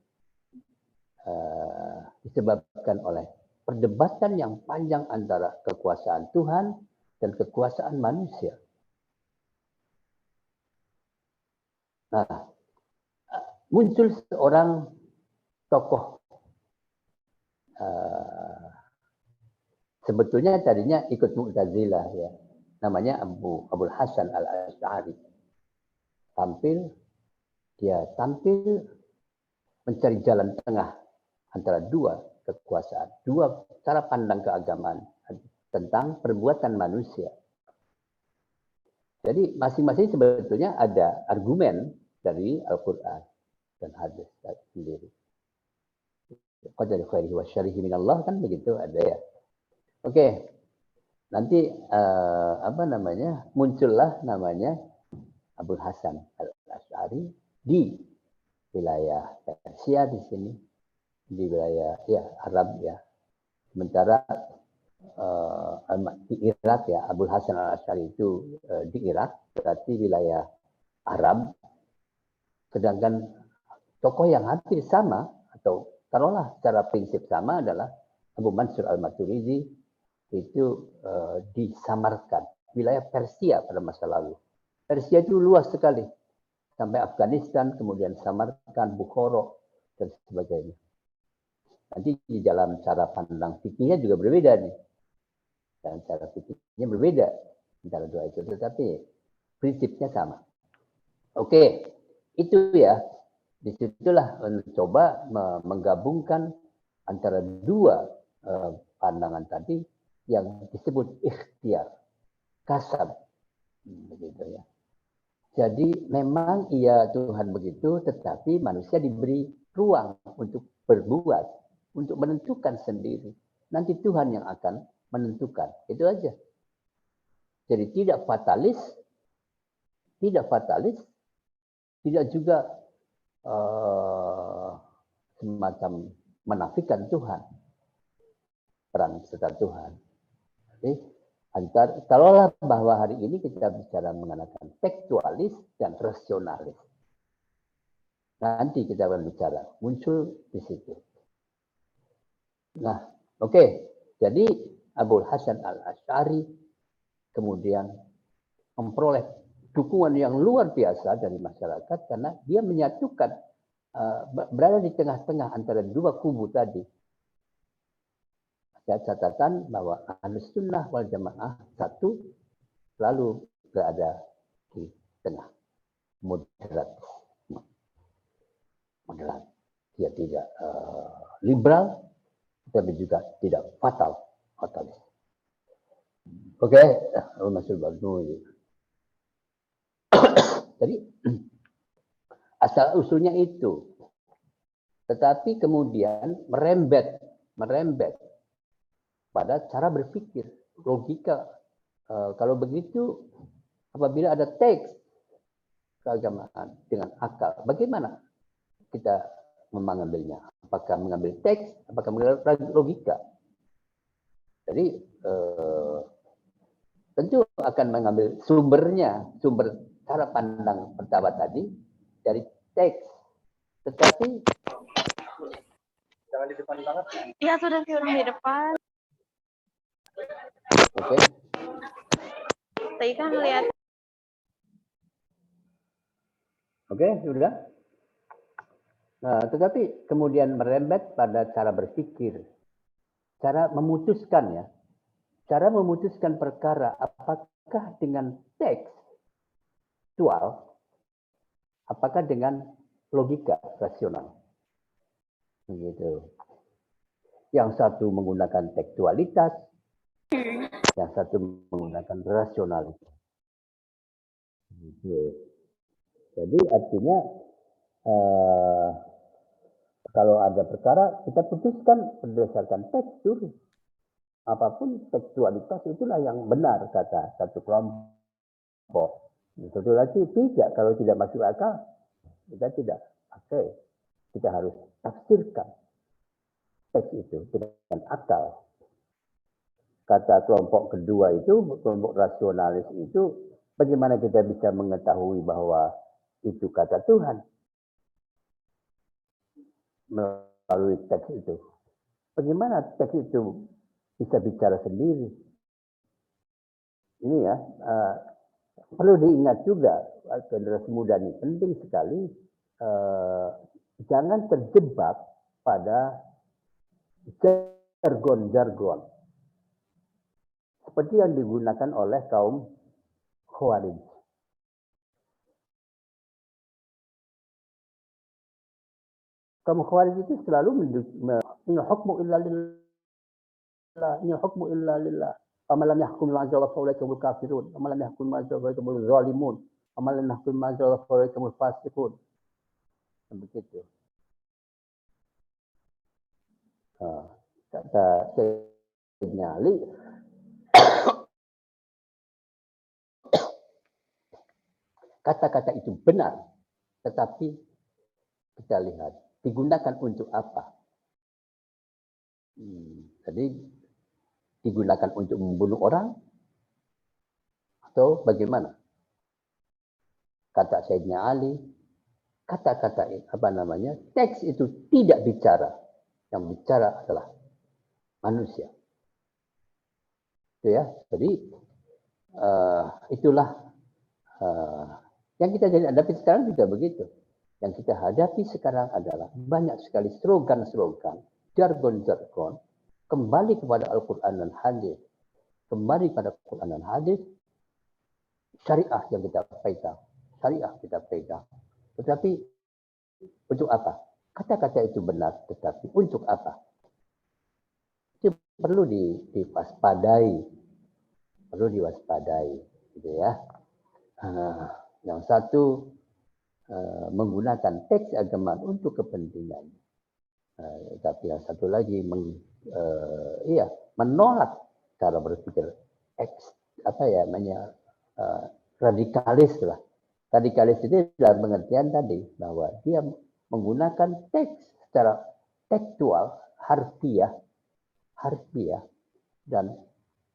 disebabkan oleh perdebatan yang panjang antara kekuasaan Tuhan dan kekuasaan manusia. Nah, muncul seorang tokoh, sebetulnya tadinya ikut Mu'tazilah ya, namanya Abul Hasan al-Asy'ari. Dia tampil mencari jalan tengah antara dua kekuasaan, dua cara pandang keagamaan tentang perbuatan manusia. Jadi masing-masing sebetulnya ada argumen dari Al-Quran dan hadis sendiri. Qadari khairihi wa syarrihi minallah, kan begitu ada ya. Oke. Nanti muncullah namanya Abul Hasan al-Asy'ari di wilayah Persia di sini, di wilayah ya Arab ya. Sementara di Irak ya, Abul Hasan al-Asy'ari itu di Irak, berarti wilayah Arab. Sedangkan tokoh yang hampir sama atau taruhlah secara prinsip sama adalah Abu Mansur al-Maturidi, itu di Samarkand, wilayah Persia pada masa lalu. Persia itu luas sekali, sampai Afghanistan, kemudian Samarkand, Bukhara, dan sebagainya. Nanti di dalam cara pandang fikihnya juga berbeda nih. Dan cara fikihnya berbeda antara dua itu, tetapi prinsipnya sama. Oke, itu ya. Disitulah mencoba menggabungkan antara dua pandangan tadi yang disebut ikhtiar, kasab, begitu ya. Jadi memang iya Tuhan begitu, tetapi manusia diberi ruang untuk berbuat, untuk menentukan sendiri. Nanti Tuhan yang akan menentukan, itu aja. Jadi tidak fatalis, tidak juga semacam menafikan Tuhan, peran serta Tuhan. Jadi taruhlah bahwa hari ini kita bicara mengenakan tekstualis dan rasionalis. Nanti kita akan bicara muncul di situ. Nah, oke. Jadi Abul Hasan Al-Asy'ari kemudian memperoleh dukungan yang luar biasa dari masyarakat karena dia menyatukan berada di tengah-tengah antara dua kubu tadi. Ada catatan bahwa Ahlus Sunnah wal Jamaah satu selalu berada di tengah, moderat. Dia tidak liberal, tapi juga tidak fatalis. Oke, Masuk Bagno. Jadi asal usulnya itu, tetapi kemudian merembet pada cara berpikir, logika. Kalau begitu, apabila ada teks keagamaan dengan akal, bagaimana kita mengambilnya? Apakah mengambil teks, apakah mengambil logika? Jadi tentu akan mengambil sumber cara pandang pertama tadi dari teks, tetapi Jangan di depan banget. Iya, sudah di depan. oke. Tadi kan lihat. Oke, sudah. Nah, tetapi kemudian merembet pada cara berpikir, cara memutuskan ya, cara memutuskan perkara apakah dengan tekstual, apakah dengan logika rasional. Begitu. Yang satu menggunakan tekstualitas, yang satu menggunakan rasionalitas. Gitu. Jadi artinya kalau ada perkara kita putuskan berdasarkan tekstur, apapun tekstualitas itulah yang benar kata satu kelompok. Satu lagi tidak, kalau tidak masuk akal kita tidak. Oke, kita harus tafsirkan teks itu dengan akal. Kata kelompok kedua itu, kelompok rasionalis itu, bagaimana kita bisa mengetahui bahwa itu kata Tuhan melalui teks itu? Bagaimana teks itu bisa bicara sendiri? Ini ya, perlu diingat juga, generasi muda ini penting sekali, jangan terjebak pada jargon-jargon seperti yang digunakan oleh kaum Khawarij. Kaum Khawarij itu selalu inna hukmu illa lillah, inna hukmu illa lillah. Amalan yahkum ma anzala fa ulaika humul kafirun, amalan yahkum ma anzala fa ulaika humul zalimun, amalan yahkum ma anzala fa ulaika humul fasiqun. Begitu. Kata Sayyidina Ali, kata-kata itu benar, tetapi kita lihat digunakan untuk apa? Jadi digunakan untuk membunuh orang atau bagaimana? Kata Sayyidina Ali, kata-kata teks itu tidak bicara. Yang bicara adalah manusia. Itu ya. Jadi itulah yang kita hadapi sekarang juga begitu. Yang kita hadapi sekarang adalah banyak sekali slogan-slogan, jargon-jargon, kembali kepada Al-Quran dan Hadis. Kembali pada Al-Quran dan Hadis, syariah yang kita pegang. Syariah kita pegang. Tetapi untuk apa? Kata-kata itu benar, tetapi untuk apa? Itu perlu diwaspadai. Perlu diwaspadai. Gitu ya. Yang satu menggunakan teks agama untuk kepentingan. Tapi yang satu lagi menolak cara berpikir radikalis lah. Radikalis itu dalam pengertian tadi bahwa dia menggunakan teks secara tekstual, harfiah, dan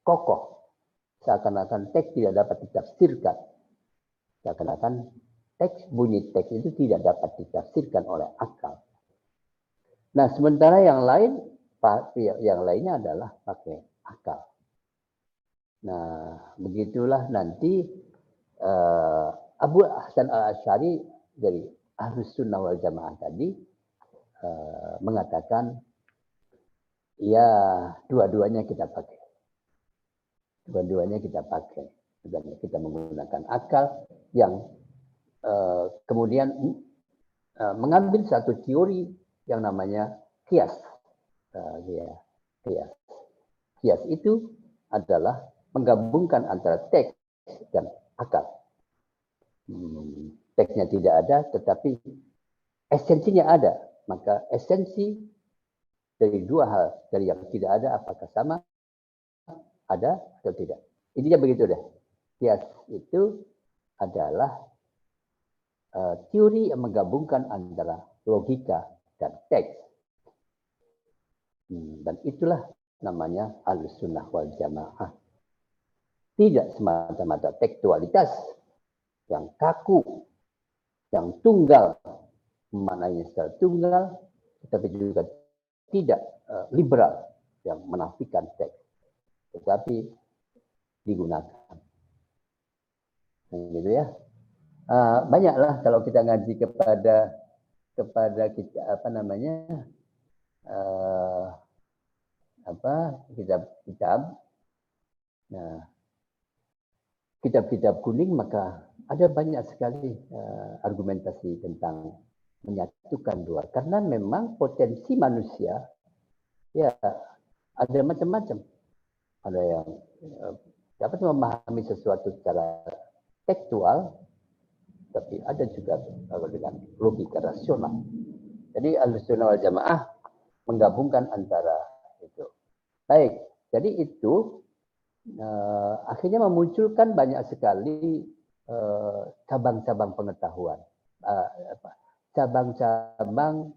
kokoh. Seakan-akan teks tidak dapat ditafsirkan. Seakan-akan bunyi teks itu tidak dapat ditafsirkan oleh akal. Nah, sementara yang lainnya adalah pakai akal. Nah, begitulah nanti Abu Hasan al-Asy'ari dari Ahlus Sunnah wal Jamaah tadi mengatakan, ya dua-duanya kita pakai. Dua-duanya kita pakai. Dan kita menggunakan akal yang kemudian mengambil satu teori yang namanya kias. Kias itu adalah menggabungkan antara teks dan akal. Teksnya tidak ada, tetapi esensinya ada. Maka esensi dari dua hal, dari yang tidak ada, apakah sama, ada atau tidak. Intinya begitu deh. Kias itu adalah teori yang menggabungkan antara logika dan teks. Dan itulah namanya Ahlus Sunnah wal Jamaah. Tidak semata-mata tekstualitas yang kaku, yang tunggal, maknanya secara tunggal, tetapi juga tidak liberal yang menafikan teks, tetapi digunakan. Gitu ya. Banyaklah kalau kita ngaji kepada kita kitab-kitab. Nah, kitab-kitab kuning, maka ada banyak sekali argumentasi tentang menyatukan dua. Karena memang potensi manusia ya ada macam-macam. Ada yang dapat memahami sesuatu secara tekstual, tapi ada juga dengan logika rasional. Jadi Ahlus Sunnah wal Jamaah menggabungkan antara itu. Baik, jadi itu akhirnya memunculkan banyak sekali cabang-cabang pengetahuan, cabang-cabang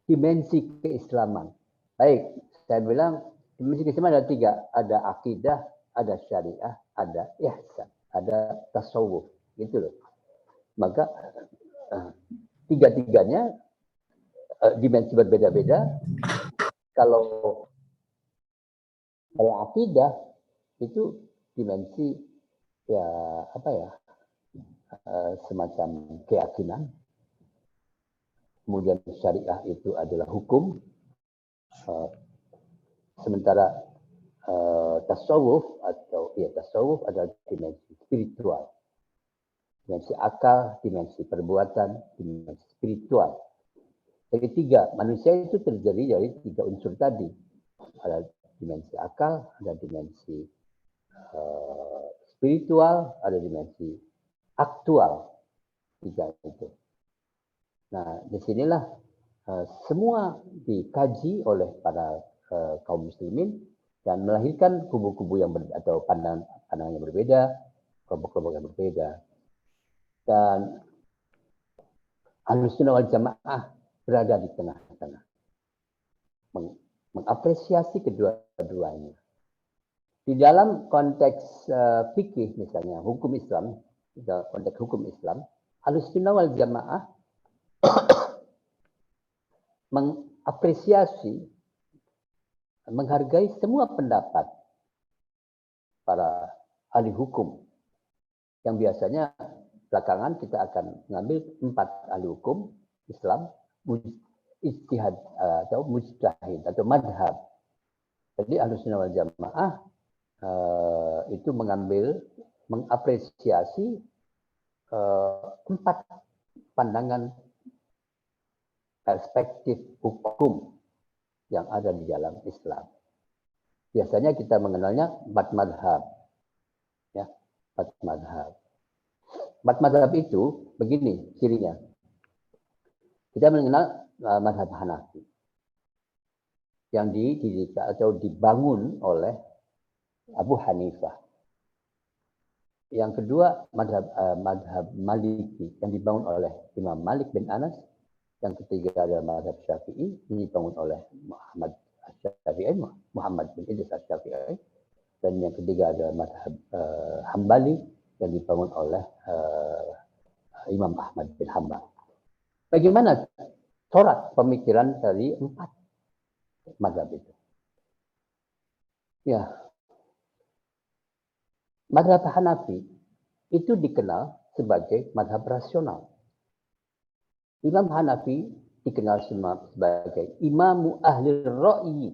dimensi keislaman. Baik, saya bilang dimensi keislaman ada 3, ada akidah, ada syariah, ada ihsan, ada tasawuf, gitu loh. Maka tiga-tiganya dimensi berbeda-beda. Kalau akidah itu dimensi semacam keyakinan. Kemudian syariah itu adalah hukum. Sementara tasawuf adalah dimensi spiritual. Dimensi akal, dimensi perbuatan, dimensi spiritual. Jadi 3, manusia itu terdiri dari 3 unsur tadi. Ada dimensi akal, ada dimensi spiritual, ada dimensi aktual. 3 itu. Nah, disinilah semua dikaji oleh para kaum muslimin dan melahirkan kubu-kubu yang atau pandangan yang berbeda, kelompok-kelompok yang berbeda. Dan Ahlus Sunnah wal Jamaah berada di tengah-tengah, mengapresiasi kedua-duanya. Di dalam konteks fikih misalnya, hukum Islam, dalam konteks hukum Islam, Ahlus Sunnah wal Jamaah mengapresiasi, menghargai semua pendapat para ahli hukum yang biasanya belakangan kita akan mengambil 4 ahli hukum Islam, ijtihad atau mujtahid atau madhab. Jadi Ahlus Sunnah wal Jamaah itu mengapresiasi 4 pandangan perspektif hukum yang ada di dalam Islam. Biasanya kita mengenalnya 4 madhab. Ya, 4 madhab. 4 madhab itu begini cirinya. Kita mengenal madhab Hanafi yang didirikan atau dibangun oleh Abu Hanifah. Yang kedua madhab Maliki yang dibangun oleh Imam Malik bin Anas. Yang ketiga adalah mazhab Syafi'i, dibangun oleh Muhammad bin Idris Asy-Syafi'i. Dan yang ketiga adalah mazhab Hambali yang dibangun oleh Imam Ahmad bin Hanbal. Bagaimana corak pemikiran dari 4 mazhab itu? Ya, mazhab Hanafi itu dikenal sebagai mazhab rasional. Imam Hanafi dikenal sebagai imamu ahli ra'yi.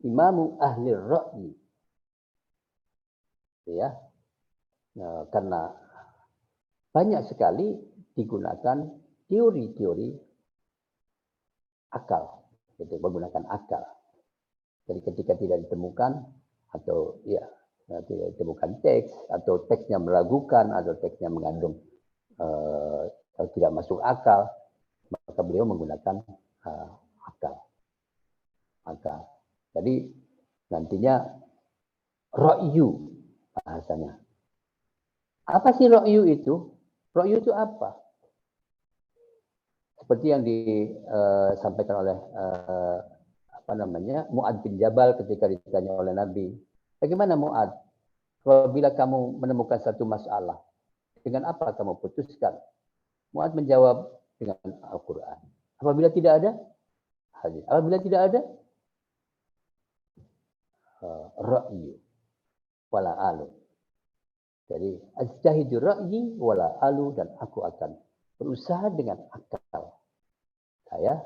Imamu ahli ra'yi. Ya. Nah, karena banyak sekali digunakan teori-teori akal, gitu, menggunakan akal. Jadi ketika tidak ditemukan atau ya tidak ditemukan teks atau teksnya meragukan atau teksnya mengandung tidak masuk akal, maka beliau menggunakan akal. Jadi nantinya ra'yu bahasanya. Apa sih ra'yu itu? Ra'yu itu apa? Seperti yang disampaikan oleh Mu'ad bin Jabal ketika ditanya oleh Nabi. Bagaimana Mu'ad? Apabila kamu menemukan satu masalah, dengan apa kamu putuskan? Mu'ad menjawab dengan Al-Quran. Apabila tidak ada, hadis. Apabila tidak ada, ra'yu wala alu. Jadi ajtahidu ra'yi wala alu, dan aku akan berusaha dengan akal saya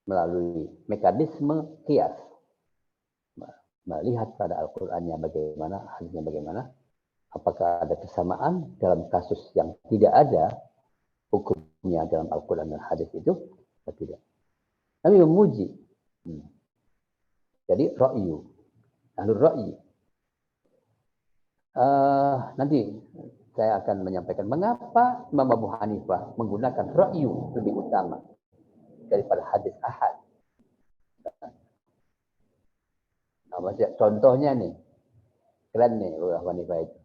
melalui mekanisme qiyas, melihat pada Al-Qur'annya bagaimana, hadisnya bagaimana, apakah ada kesamaan dalam kasus yang tidak ada hukumnya dalam Al-Qur'an dan hadis itu atau tidak. Kami memuji. Jadi ra'yu, ahlur ra'yi. Nanti saya akan menyampaikan mengapa Imam Abu Hanifah menggunakan ra'yu lebih utama daripada hadis ahad. Contohnya nih, keren nih Abu Hanifah itu.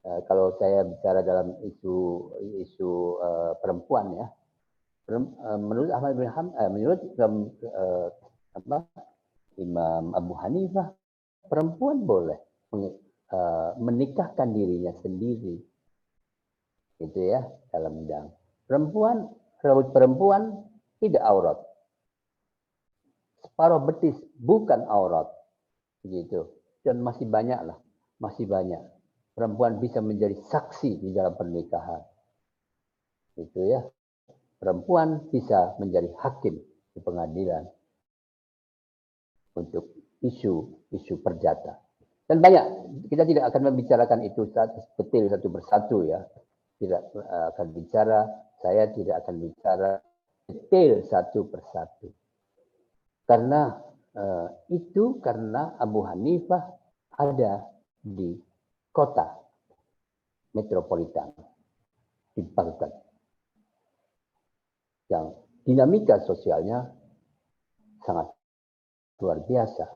Kalau saya bicara dalam isu perempuan ya, menurut Ahmad bin Hanbal, menurut Imam Abu Hanifah, perempuan boleh menikahkan dirinya sendiri, gitu ya, dalam undang. Rambut perempuan tidak aurat, separuh betis bukan aurat, gitu. Dan masih banyak perempuan bisa menjadi saksi di dalam pernikahan, gitu ya. Perempuan bisa menjadi hakim di pengadilan untuk isu perdata. Dan banyak, kita tidak akan membicarakan itu detail satu persatu ya. Tidak akan bicara, saya tidak akan bicara detail satu persatu. Karena itu karena Abu Hanifah ada di kota metropolitan, di Baghdad. Yang dinamika sosialnya sangat luar biasa.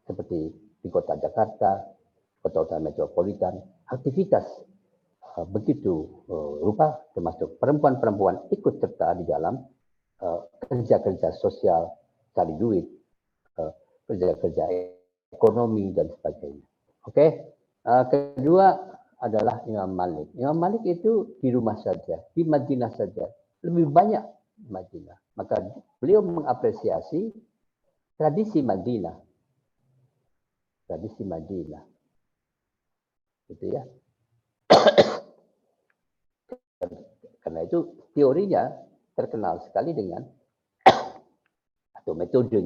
Seperti di kota Jakarta, kota metropolitan, aktivitas begitu rupa, termasuk perempuan-perempuan ikut serta di dalam kerja-kerja sosial, cari duit, kerja-kerja ekonomi dan sebagainya. Oke. Kedua adalah Imam Malik. Imam Malik itu di rumah saja, di Madinah saja, lebih banyak di Madinah. Maka beliau mengapresiasi tradisi Madinah. Gitu ya. Karena itu teorinya terkenal sekali dengan atau metode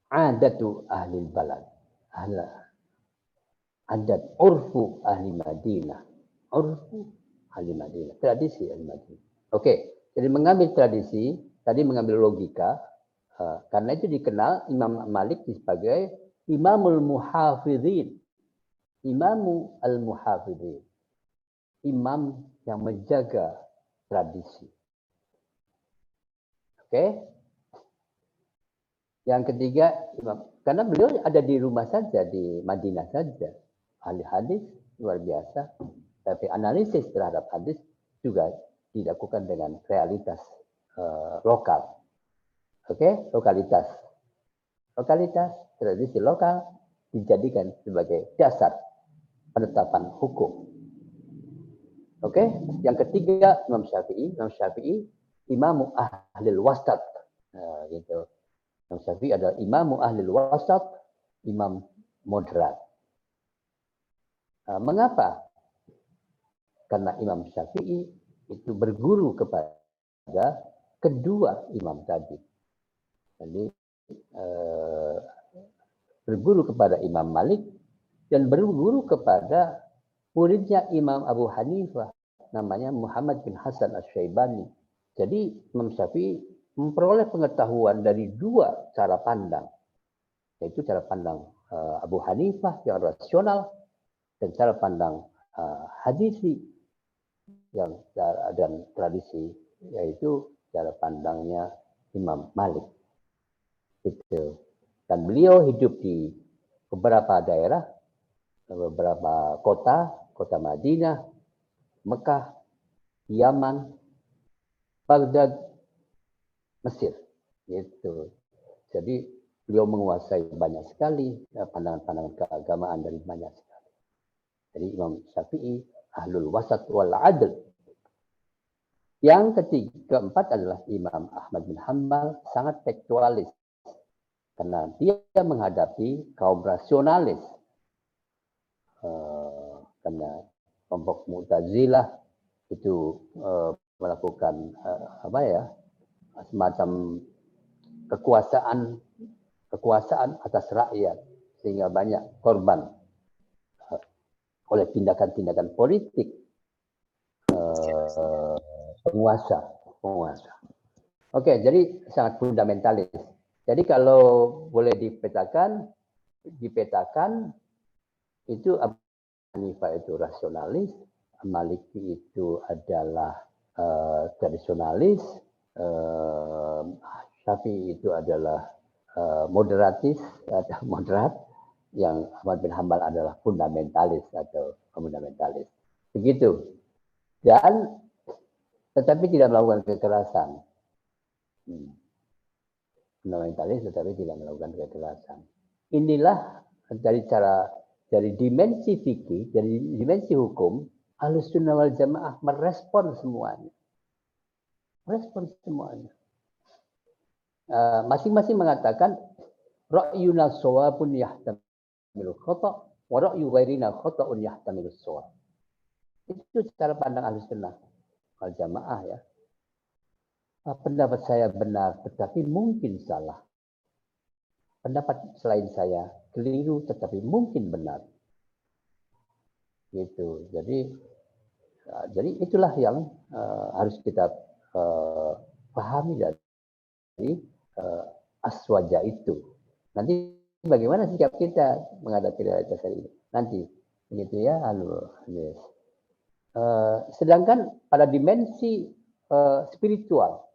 adatu ahli balad, adat urfu ahli Madinah, tradisi ahli Madinah. Oke, jadi mengambil tradisi, tadi mengambil logika, karena itu dikenal Imam Malik sebagai Imamul Muhafidhin, Imamu al-Muhafidhin, imam yang menjaga tradisi. Oke. Yang ketiga, karena beliau ada di rumah saja, di Madinah saja. ahli hadis luar biasa, tapi analisis terhadap hadis juga dilakukan dengan realitas lokal. Oke, lokalitas. Lokalitas, tradisi lokal dijadikan sebagai dasar penetapan hukum. Oke, yang ketiga Imam Syafi'i. Imam Syafi'i imamu ahlil wasat. Gitu. Imam Syafi'i adalah imamu ahlil wasat, imam moderat. Mengapa? Karena Imam Syafi'i itu berguru kepada kedua imam tadi. Jadi berguru kepada Imam Malik dan berguru kepada muridnya Imam Abu Hanifah, namanya Muhammad bin Hasan Asy-Syaibani. Jadi Imam Syafi'i memperoleh pengetahuan dari dua cara pandang, yaitu cara pandang Abu Hanifah yang rasional dan cara pandang hadisi yang dan tradisi, yaitu cara pandangnya Imam Malik. Itu. Dan beliau hidup di beberapa daerah, beberapa kota, kota Madinah, Mekah, Yaman, Baghdad, Mesir. Gitu. Jadi beliau menguasai banyak sekali pandangan-pandangan keagamaan dari banyak sekali. Jadi Imam Syafi'i ahlul wasat wal adl. Yang keempat adalah Imam Ahmad bin Hanbal, sangat tekstualis. Karena dia menghadapi kaum rasionalis. Karena kelompok Mu'tazilah itu melakukan semacam kekuasaan atas rakyat, sehingga banyak korban oleh tindakan-tindakan politik penguasa. Oke, jadi sangat fundamentalis. Jadi kalau boleh dipetakan itu Abu Hanifah itu rasionalis, Maliki itu adalah tradisionalis, Syafi'i itu adalah moderatis atau moderat, yang Ahmad bin Hanbal adalah fundamentalis atau fundamentalis. Begitu. Dan tetapi tidak melakukan kekerasan. Fundamentalis tetapi tidak melakukan kekerasan. Inilah dari dimensi fikih, dari dimensi hukum, Ahlussunnah wal Jamaah merespon semuanya. Masing-masing mengatakan ra'yuna shawabun yahtamilu khata' wa ra'yu ghairina khata'un yahtamilu shawab. Itu cara pandang Ahlussunnah wal Jamaah ya. Pendapat saya benar, tetapi mungkin salah. Pendapat selain saya keliru, tetapi mungkin benar. Gitu. Jadi itulah yang harus kita pahami dari aswaja itu. Nanti bagaimana sikap kita menghadapi realitas hari ini? Nanti, begitu ya. Yes. Sedangkan pada dimensi spiritual,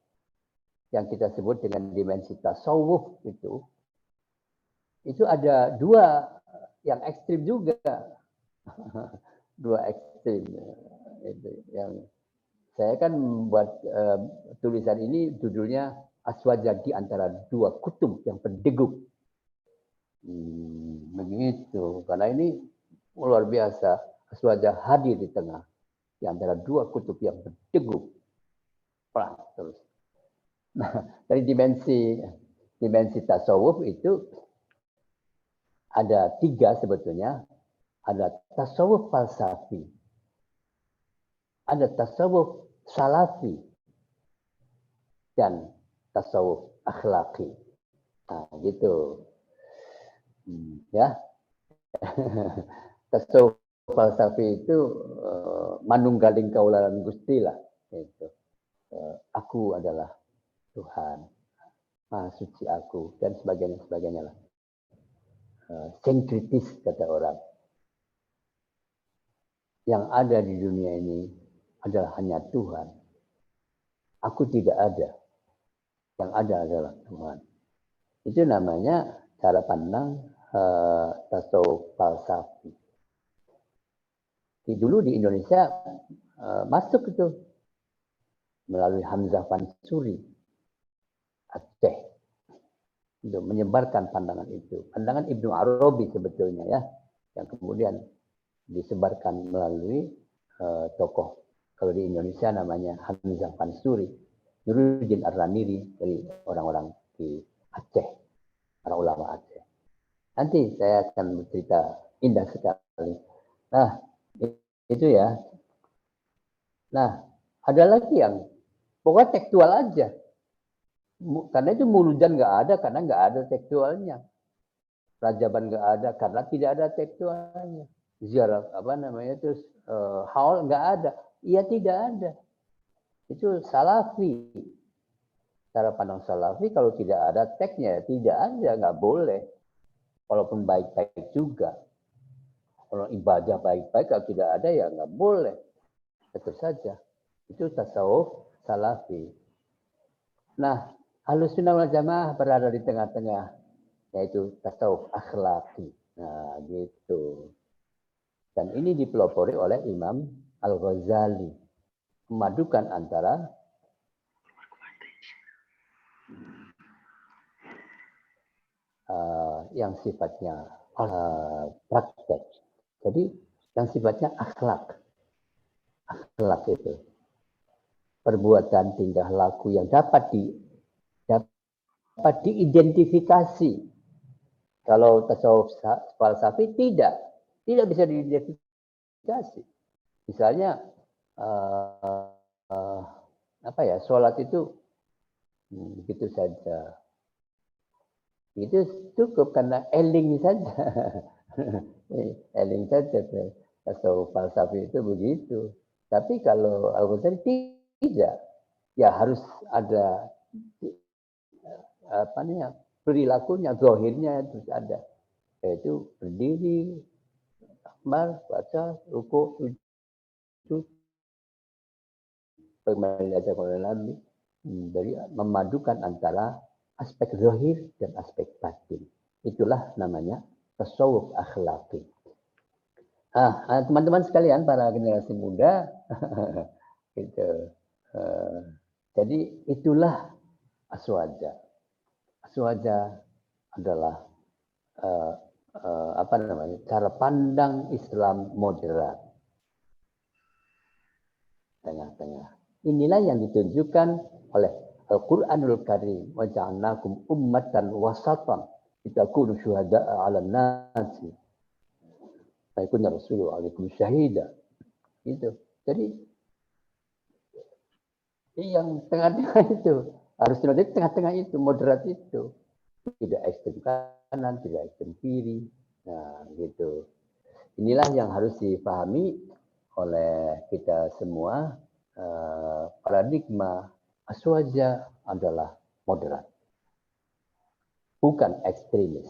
yang kita sebut dengan dimensi tasawuf itu ada dua yang ekstrim juga. Dua ekstrim. Itu yang saya kan membuat tulisan ini judulnya Aswaja di antara dua kutub yang berdegup. Begitu. Karena ini luar biasa. Aswaja hadir di tengah. Di antara dua kutub yang berdegup. Terus. Nah, dari dimensi tasawuf itu ada tiga sebetulnya. Ada tasawuf falsafi, ada tasawuf salafi, dan tasawuf akhlaki. Nah, gitu. Ya. Tasawuf falsafi itu manunggaling kaulalan Gusti lah. Gitu. Aku adalah Tuhan, Maha Suci aku, dan sebagainya lah. Sinkritis kata orang. Yang ada di dunia ini adalah hanya Tuhan. Aku tidak ada. Yang ada adalah Tuhan. Itu namanya cara pandang tasawuf falsafi. Dulu di Indonesia masuk itu melalui Hamzah Pansuri Aceh untuk menyebarkan pandangan itu. Pandangan Ibnu Arabi sebetulnya ya, yang kemudian disebarkan melalui tokoh. Kalau di Indonesia namanya Hamzah Pansuri, Nuruddin Ar-Raniri dari orang-orang di Aceh, para ulama Aceh. Nanti saya akan bercerita indah sekali. Nah, itu ya. Nah, ada lagi yang pokoknya tekstual aja. Karena itu muludan nggak ada, karena nggak ada tekstualnya. Rajaban nggak ada, karena tidak ada tekstualnya. Ziarah apa namanya terus haul nggak ada. Iya tidak ada. Itu salafi. Cara pandang salafi kalau tidak ada teksnya tidak ada, nggak boleh. Walaupun baik-baik juga. Kalau ibadah baik-baik kalau tidak ada ya nggak boleh. Itu saja. Itu tasawuf salafi. Nah, Ahlussunnah wal Jamaah berada di tengah-tengah, yaitu tasawuf akhlaki. Nah, gitu. Dan ini dipelopori oleh Imam Al-Ghazali. Memadukan antara yang sifatnya praktek. Jadi yang sifatnya akhlak. Akhlak itu perbuatan tingkah laku yang dapat diidentifikasi. Kalau tasawuf falsafi tidak bisa diidentifikasi. Misalnya apa ya, sholat itu begitu saja. Itu cukup karena eling saja. Eling saja. Tasawuf falsafi itu begitu. Tapi kalau Al-Ghazali tidak, ya harus ada apa namanya perilakunya, zahirnya harus ada. Yaitu berdiri, akmal, baca, ruku, sujud, kembali aja oleh Nabi. Dari memadukan antara aspek zahir dan aspek batin. Itulah namanya tasawuf akhlaki. Teman-teman sekalian, para generasi muda, gitu. Jadi itulah aswaja. Aswaja adalah apa namanya, cara pandang Islam moderat, tengah-tengah. Inilah yang ditunjukkan oleh Al-Quranul Karim. Wa ja'alnakum ummatan wasatan litakunu syuhada'a 'alan nasi. Fayakuna rasulu 'alaikum syahida. Gitu. Jadi yang tengah-tengah itu harus di tengah-tengah itu, moderat itu. Tidak ekstrem kanan, tidak ekstrem kiri. Nah, gitu. Inilah yang harus dipahami oleh kita semua. Paradigma aswaja adalah moderat, bukan ekstremis.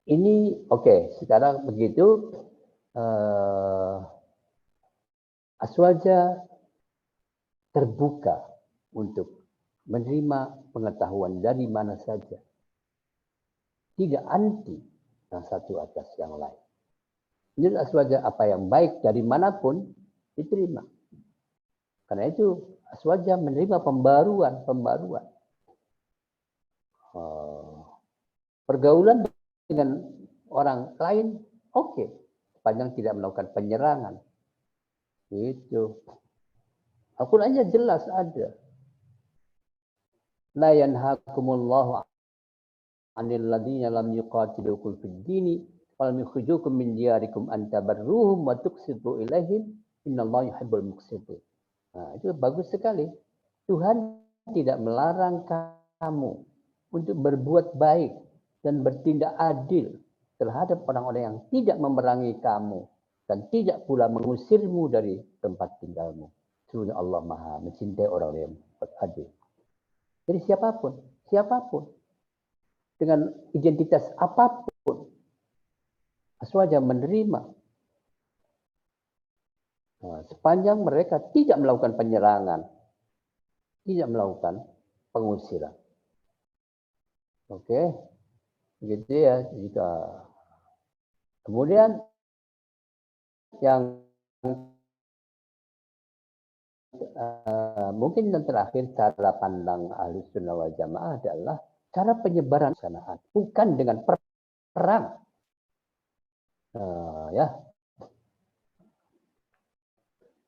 Ini oke. Sekarang begitu, aswaja terbuka untuk menerima pengetahuan dari mana saja, tidak anti yang satu atas yang lain. Ini aswaja, apa yang baik dari manapun diterima. Karena itu aswaja menerima pembaruan. Pergaulan dengan orang lain oke, sepanjang tidak melakukan penyerangan. Itu. Al-Qur'annya jelas ada. La yanhakumullahu 'anil ladzina lam yuqatilukum fid dini walam yukhrijukum min diyarikum an tabarruhum wa tuqsitu ilaihim innallaha yuhibbul muqsitin. Nah, itu bagus sekali. Tuhan tidak melarang kamu untuk berbuat baik dan bertindak adil terhadap orang-orang yang tidak memerangi kamu dan tidak pula mengusirmu dari tempat tinggalmu. Sesungguhnya Allah Maha mencintai orang yang berbuat adil. Jadi siapapun dengan identitas apapun, aswaja menerima. Nah, sepanjang mereka tidak melakukan penyerangan, tidak melakukan pengusiran. Oke, begitu ya. Jika Kemudian yang mungkin yang terakhir, cara pandang Ahlussunnah wal Jamaah adalah cara penyebaran sana'at, bukan dengan perang. Ya.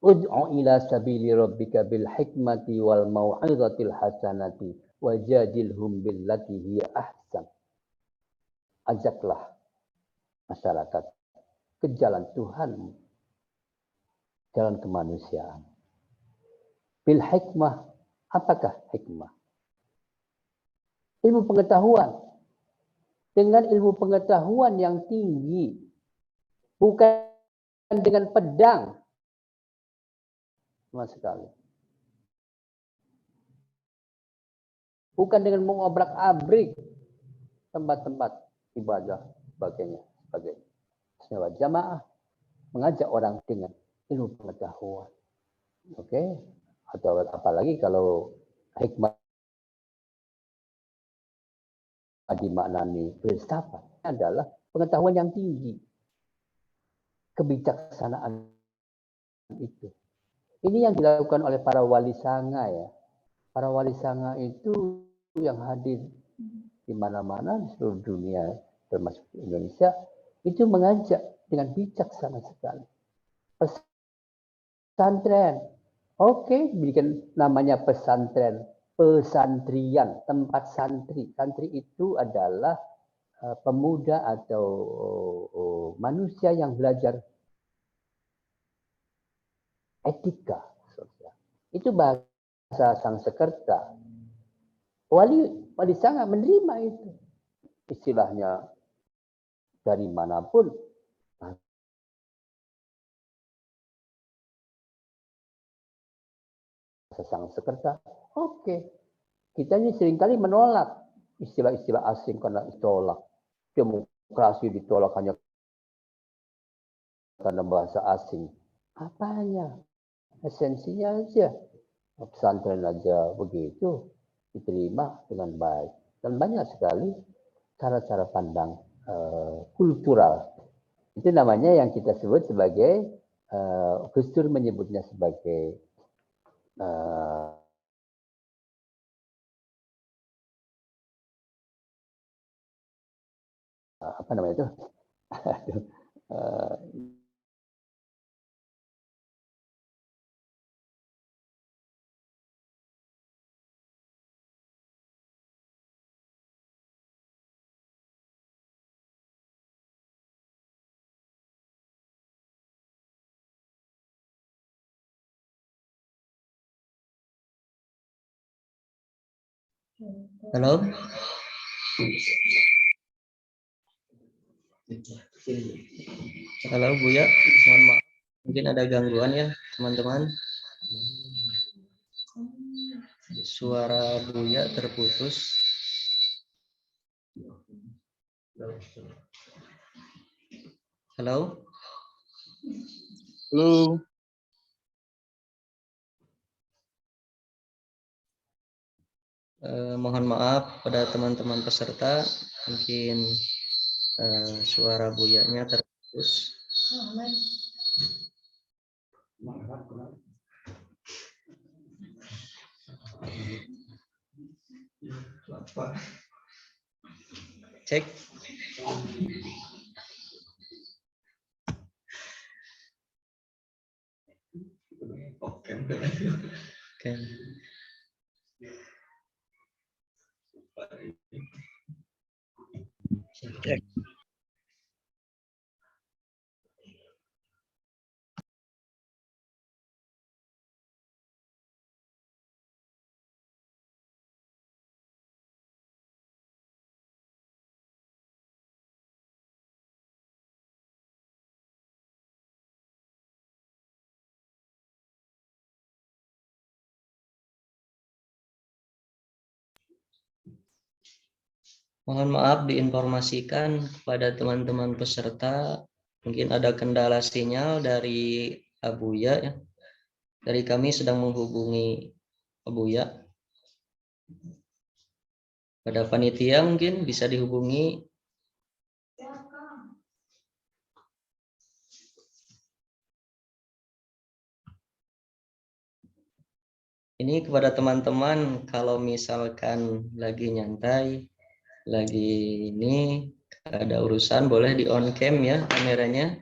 Ud'u ila sabili rabbika bil hikmati wal mau'izatil hasanati wajadilhum billati hiya ahsan. Ajaklah masyarakat ke jalan Tuhan, jalan kemanusiaan. Bil hikmah, apakah hikmah? Ilmu pengetahuan. Dengan ilmu pengetahuan yang tinggi, bukan dengan pedang. Sama sekali. Bukan dengan mengobrak-abrik tempat-tempat ibadah, sebagainya. Wal Jamaah mengajak orang dengan ilmu pengetahuan. Oke? Atau apalagi kalau hikmah dimaknani filsafat adalah pengetahuan yang tinggi, kebijaksanaan itu. Ini yang dilakukan oleh para wali sanga ya. Para wali sanga itu yang hadir di mana-mana di seluruh dunia, termasuk di Indonesia, itu mengajak dengan bijaksana sekali. Pesantren, oke, bikin namanya pesantren, pesantrian, tempat santri. Santri itu adalah pemuda atau manusia yang belajar etika sosial. Itu bahasa Sanskerta. Wali Sanga menerima itu. Istilahnya dari manapun. Bahasa Sanskerta. Oke. Kita ini seringkali menolak istilah-istilah asing karena ditolak. Demokrasi ditolak hanya karena bahasa asing. Apanya? Esensinya aja. Pesantren aja begitu diterima dengan baik. Dan banyak sekali cara-cara pandang kultural. Itu namanya yang kita sebut sebagai, Gus Dur menyebutnya sebagai apa namanya itu? Halo? Halo Buya, mohon maaf. Mungkin ada gangguan ya teman-teman. Suara Buya terputus. Halo? Halo. Mohon maaf pada teman-teman peserta, mungkin suara Buyanya terputus. Cek. Oke. Cek. Mohon maaf diinformasikan kepada teman-teman peserta, mungkin ada kendala sinyal dari Abuya ya. Dari kami sedang menghubungi Abuya. Pada panitia mungkin bisa dihubungi. Ini kepada teman-teman, kalau misalkan lagi nyantai, lagi ini ada urusan, boleh di on cam ya kameranya.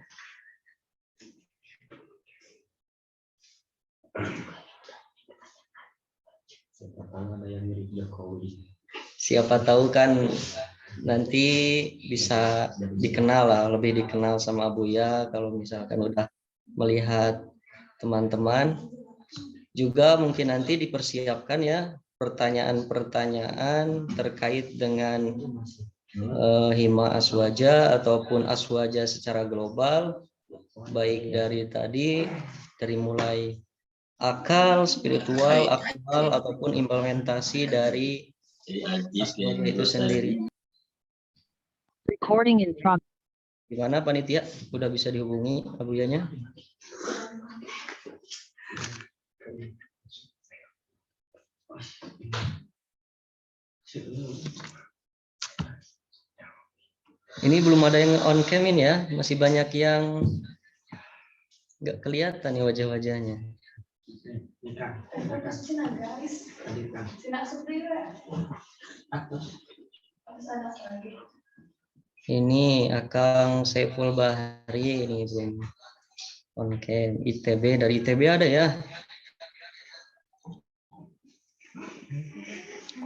Siapa tahu kan nanti bisa dikenal lah, lebih dikenal sama Buya kalau misalkan udah melihat teman-teman. Juga mungkin nanti dipersiapkan ya pertanyaan-pertanyaan terkait dengan hima aswaja ataupun aswaja secara global, baik dari mulai akal, spiritual, aktual, ataupun implementasi dari aswaja itu sendiri. Recording in progress. Gimana panitia? Udah bisa dihubungi abuyanya? Ini belum ada yang on cam ini ya, masih banyak yang nggak kelihatan nih wajah-wajahnya. Ini Akang Saiful Bahri ini belum on cam. ITB, dari ITB ada ya?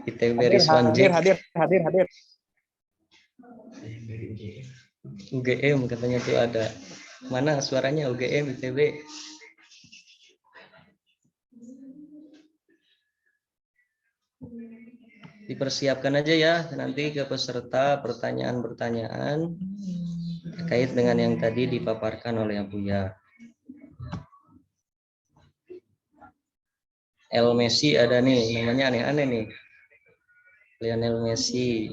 ITB Rizwan Jack. Hadir. UGM katanya tuh ada. Mana suaranya UGM ITB? Dipersiapkan aja ya nanti ke peserta pertanyaan-pertanyaan terkait dengan yang tadi dipaparkan oleh Abuya. El Messi ada nih, namanya aneh-aneh nih. Lionel Messi.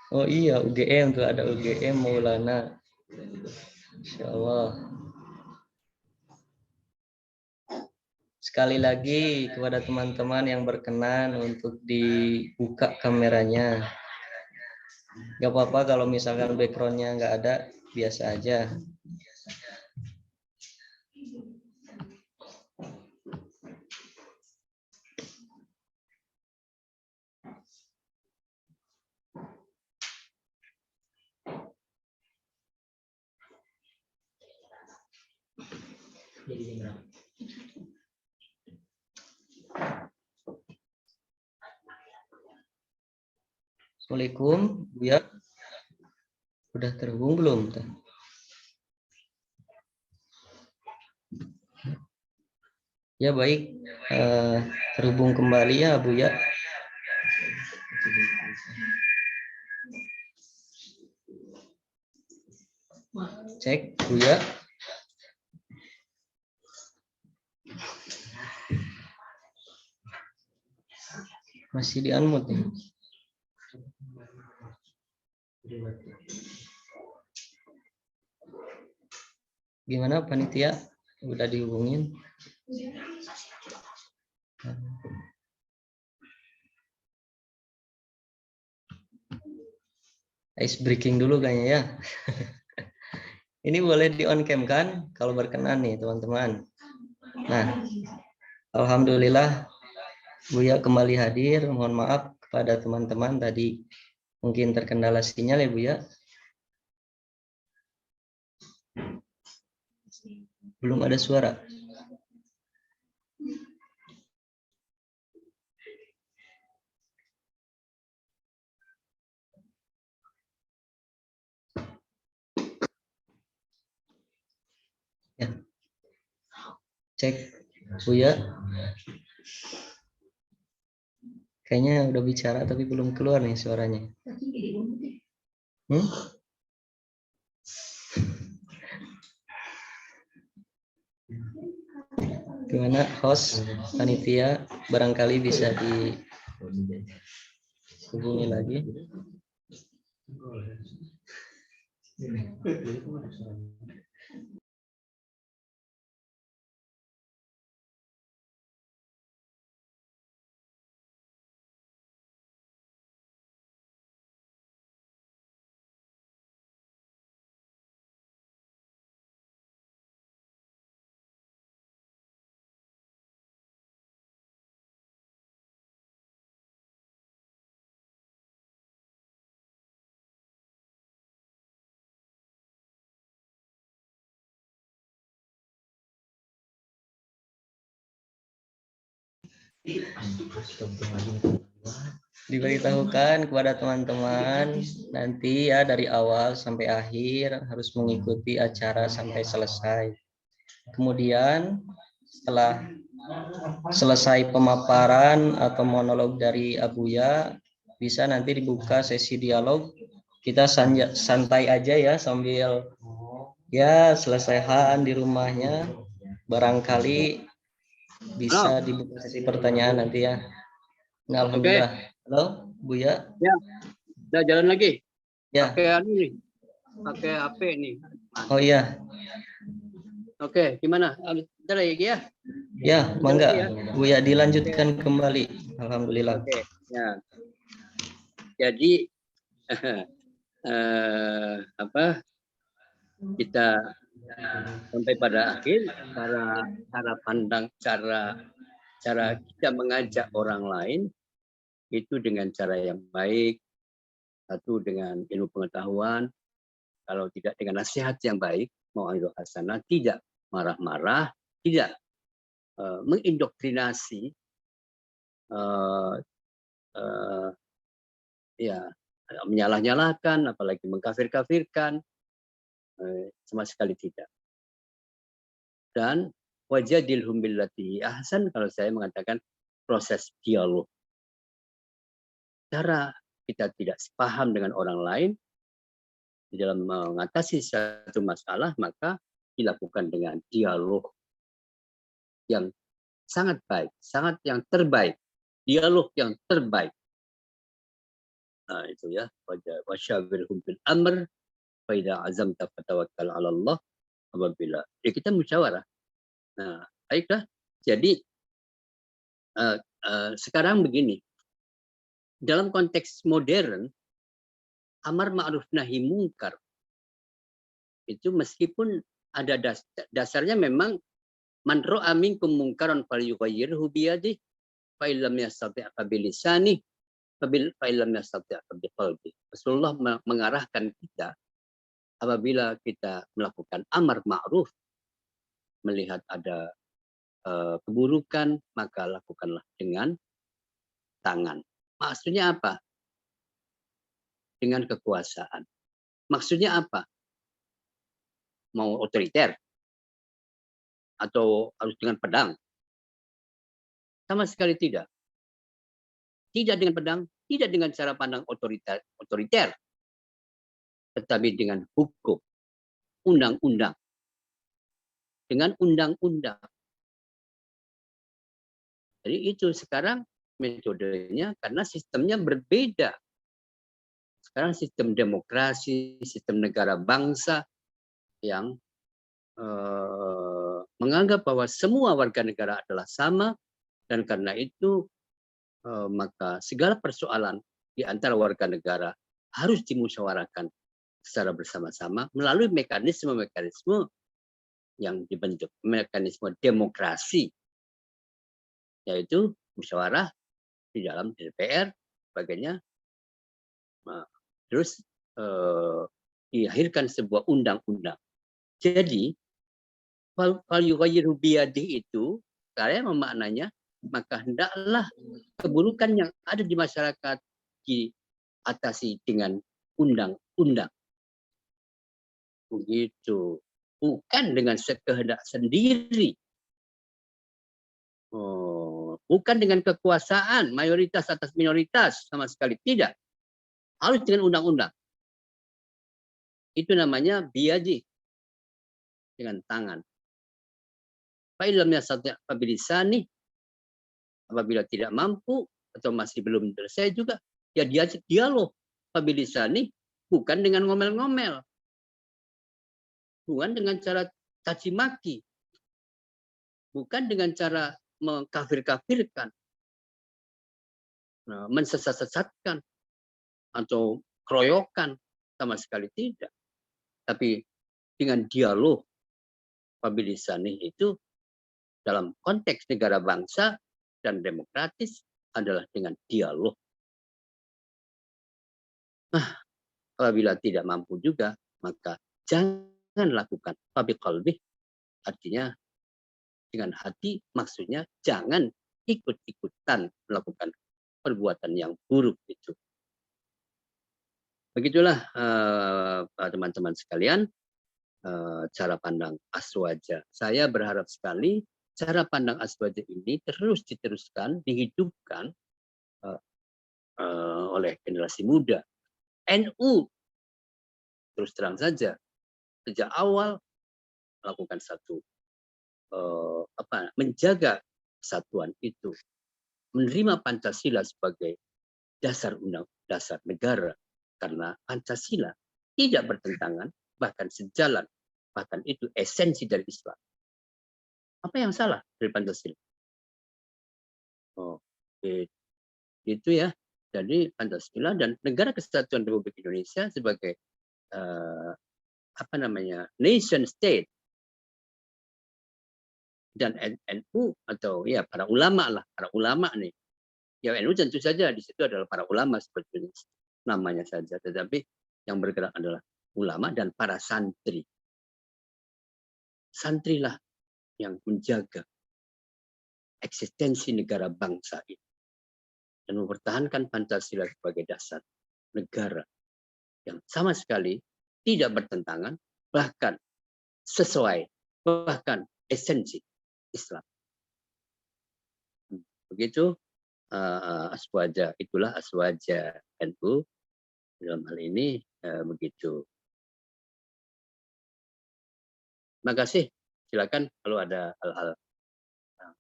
Oh iya, UGM tuh ada UGM Maulana. Insya Allah. Sekali lagi kepada teman-teman yang berkenan untuk dibuka kameranya. Gak apa-apa kalau misalkan backgroundnya nggak ada, biasa aja. Assalamualaikum, Buya. Udah terhubung belum? Ya baik, terhubung kembali ya Buya. Cek Buya. Masih di unmute nih. Gimana panitia? Udah dihubungin? Ice breaking dulu kayaknya ya. Ini boleh di on cam kan? Kalau berkenan nih teman-teman. Nah, alhamdulillah Buya kembali hadir. Mohon maaf kepada teman-teman tadi mungkin terkendala sinyal ya Buya. Belum ada suara. Ya. Cek Buya. Kayaknya udah bicara tapi belum keluar nih suaranya. Gimana host panitia, barangkali bisa dihubungi lagi. Diberitahukan kepada teman-teman nanti ya dari awal sampai akhir harus mengikuti acara sampai selesai. Kemudian setelah selesai pemaparan atau monolog dari Abuya, bisa nanti dibuka sesi dialog. Kita santai aja ya sambil ya selesaian di rumahnya. Barangkali bisa dibuka sesi pertanyaan nanti ya. Nah, alhamdulillah. Halo, Buya. Ya, udah jalan lagi. Ya. Pakai anu nih, pakai HP nih. Oh iya. Oke, gimana? Bentar lagi ya. Ya, mangga. Buya dilanjutkan kembali. Alhamdulillah. Oke, ya. Jadi kita sampai pada akhir cara pandang, cara kita mengajak orang lain itu dengan cara yang baik, satu dengan ilmu pengetahuan, kalau tidak dengan nasihat yang baik, mau'izah hasanah, tidak marah-marah, tidak mengindoktrinasi, ya menyalah-nyalahkan, apalagi mengkafir-kafirkan, sama sekali tidak. Dan wajadilhum billati ahsan, kalau saya mengatakan proses dialog. Cara kita tidak sepaham dengan orang lain di dalam mengatasi satu masalah, maka dilakukan dengan dialog yang sangat baik, sangat yang terbaik, dialog yang terbaik. Nah, itu ya, wasyawirhum fil amr fa idza azamta fatawakkal 'ala Allah. Apabila ya kita musyawarah. Nah, baiklah. Jadi sekarang begini. Dalam konteks modern, amar ma'ruf nahi mungkar itu meskipun ada dasarnya memang man ra'a minkum mungkaran falyughayyirhu biyadihi fa illam yastati' fa bilisanihi fa illam yastati' fa biqalbihi. Rasulullah mengarahkan kita apabila kita melakukan amar ma'ruf, melihat ada keburukan, maka lakukanlah dengan tangan. Maksudnya apa? Dengan kekuasaan. Maksudnya apa? Mau otoriter? Atau harus dengan pedang? Sama sekali tidak. Tidak dengan pedang, tidak dengan cara pandang otoriter. Tetapi dengan hukum, undang-undang. Dengan undang-undang. Jadi itu sekarang metodenya karena sistemnya berbeda. Sekarang sistem demokrasi, sistem negara bangsa yang menganggap bahwa semua warga negara adalah sama, dan karena itu maka segala persoalan di antara warga negara harus dimusyawarahkan secara bersama-sama melalui mekanisme-mekanisme yang dibentuk, mekanisme demokrasi, yaitu musyawarah di dalam DPR, sebagainya. Nah, terus dilahirkan sebuah undang-undang. Jadi, fal yughayyiru biyadihi itu, saya memaknanya, maka hendaklah keburukan yang ada di masyarakat diatasi dengan undang-undang. Begitu. Bukan dengan kehendak sendiri. Bukan dengan kekuasaan mayoritas atas minoritas, sama sekali tidak. Harus dengan undang-undang. Itu namanya biyadi, dengan tangan. Fa'ilam yastati' fa bilisani, apabila tidak mampu atau masih belum selesai juga, ya diajak dialog. Fa bilisani, bukan dengan ngomel-ngomel. Bukan dengan cara caci maki. Bukan dengan cara mengkafir-kafirkan, mensesat-sesatkan, atau keroyokan, sama sekali tidak. Tapi dengan dialog, pabilisani itu dalam konteks negara bangsa dan demokratis adalah dengan dialog. Nah, apabila tidak mampu juga, maka jangan lakukan fabiqalbih, artinya dengan hati, maksudnya jangan ikut-ikutan melakukan perbuatan yang buruk itu. Begitulah teman-teman sekalian cara pandang Aswaja. Saya berharap sekali cara pandang Aswaja ini terus diteruskan, dihidupkan oleh generasi muda. NU terus terang saja sejak awal melakukan satu menjaga kesatuan itu, menerima Pancasila sebagai dasar negara, karena Pancasila tidak bertentangan, bahkan sejalan, bahkan itu esensi dari Islam. Apa yang salah dari Pancasila? Itu ya. Jadi Pancasila dan Negara Kesatuan Republik Indonesia sebagai nation state, dan NU atau ya para ulama nih. Ya NU tentu saja di situ adalah para ulama seperti namanya saja, tetapi yang bergerak adalah ulama dan para santri. Santrilah yang menjaga eksistensi negara bangsa ini dan mempertahankan Pancasila sebagai dasar negara yang sama sekali tidak bertentangan, bahkan sesuai, bahkan esensi Islam. Begitu Aswaja, itulah Aswaja NU dalam hal ini begitu. Terima kasih. Silakan kalau ada hal-hal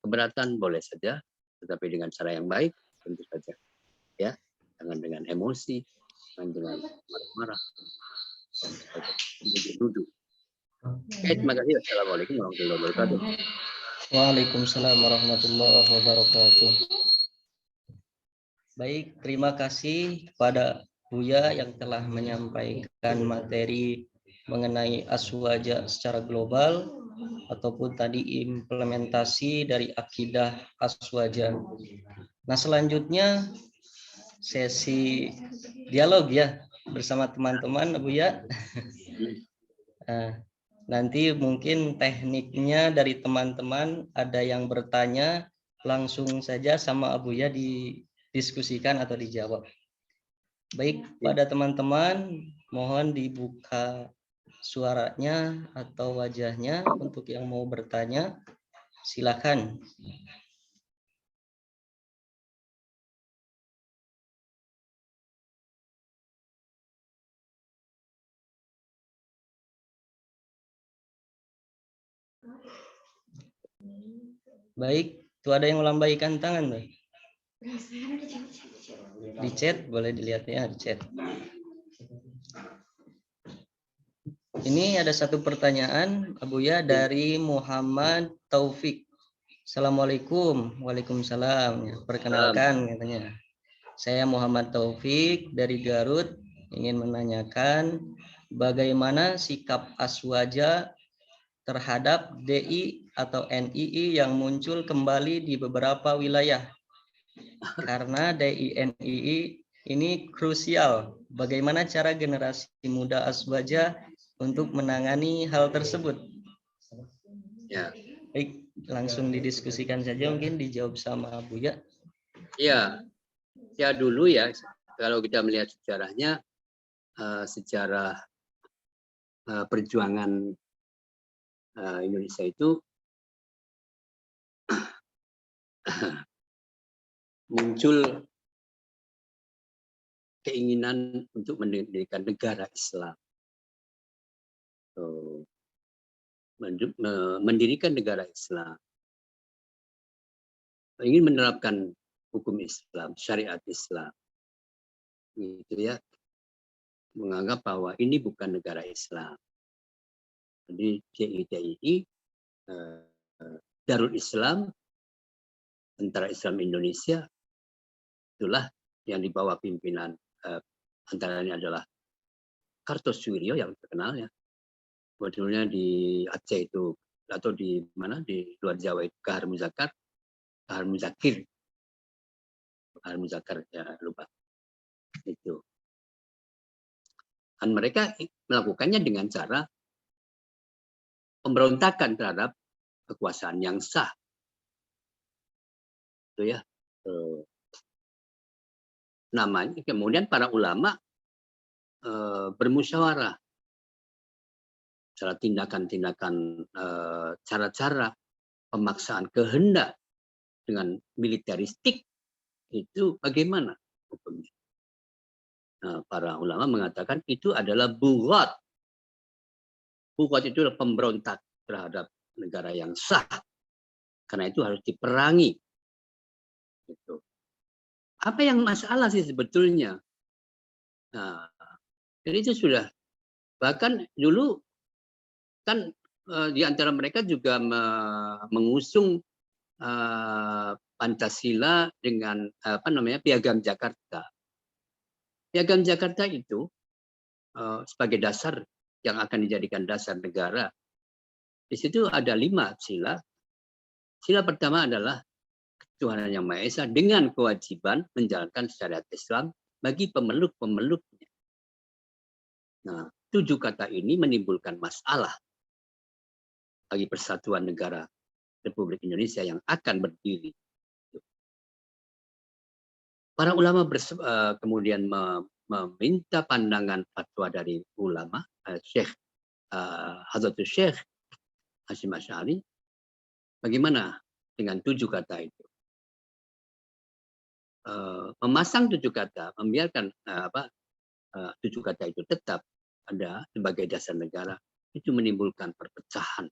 keberatan boleh saja, tetapi dengan cara yang baik tentu saja. Ya, jangan dengan emosi, jangan dengan marah-marah. Duduk. Oke, terima kasih. Assalamualaikum warahmatullahi wabarakatuh. Waalaikumsalam warahmatullahi wabarakatuh. Baik, terima kasih kepada Buya yang telah menyampaikan materi mengenai Aswaja secara global ataupun tadi implementasi dari akidah Aswaja. Nah, selanjutnya sesi dialog ya bersama teman-teman Buya. Nanti mungkin tekniknya dari teman-teman ada yang bertanya langsung saja sama Abuya didiskusikan atau dijawab. Baik, pada teman-teman mohon dibuka suaranya atau wajahnya untuk yang mau bertanya. Silakan. Baik, itu ada yang melambaikan tangan, Mbak. Di chat boleh dilihat ya, di chat. Ini ada satu pertanyaan, Abuya, dari Muhammad Taufik. Assalamualaikum. Waalaikumsalam. Perkenalkan katanya. Saya Muhammad Taufik dari Garut, ingin menanyakan bagaimana sikap Aswaja terhadap DI atau NII yang muncul kembali di beberapa wilayah. Karena DI NII ini krusial. Bagaimana cara generasi muda Aswaja untuk menangani hal tersebut? Ya. Baik, langsung didiskusikan saja, mungkin dijawab sama Buya. Ya, ya dulu ya, kalau kita melihat sejarahnya, sejarah perjuangan Indonesia itu muncul keinginan untuk mendirikan negara Islam. Mendirikan negara Islam, ingin menerapkan hukum Islam, syariat Islam, gitu ya, menganggap bahwa ini bukan negara Islam. Jadi DII, Darul Islam, Tentara Islam Indonesia, itulah yang dibawa pimpinan antaranya adalah Kartosuwiryo yang terkenal ya. Sebetulnya di Aceh itu atau di mana di luar Jawa itu Kahar Muzakir ya lupa itu. Dan mereka melakukannya dengan cara pemberontakan terhadap kekuasaan yang sah. itu ya. Namanya kemudian para ulama bermusyawarah cara tindakan-tindakan, cara-cara pemaksaan kehendak dengan militeristik itu bagaimana hukumnya. Nah, para ulama mengatakan itu adalah bughat. Bughat itu adalah pemberontak terhadap negara yang sah. Karena itu harus diperangi. Gitu. Apa yang masalah sih sebetulnya? Nah, jadi itu sudah, bahkan dulu kan di antara mereka juga mengusung Pancasila dengan Piagam Jakarta. Piagam Jakarta itu sebagai dasar yang akan dijadikan dasar negara. Di situ ada 5 sila. Sila pertama adalah Tuhan Yang Maha Esa dengan kewajiban menjalankan syariat Islam bagi pemeluk-pemeluknya. Nah, 7 kata ini menimbulkan masalah bagi persatuan negara Republik Indonesia yang akan berdiri. Para ulama kemudian meminta pandangan fatwa dari ulama, Hadratus Syekh Hasyim Asy'ari, bagaimana dengan 7 kata itu? Memasang 7 kata, membiarkan 7 kata itu tetap ada sebagai dasar negara, itu menimbulkan perpecahan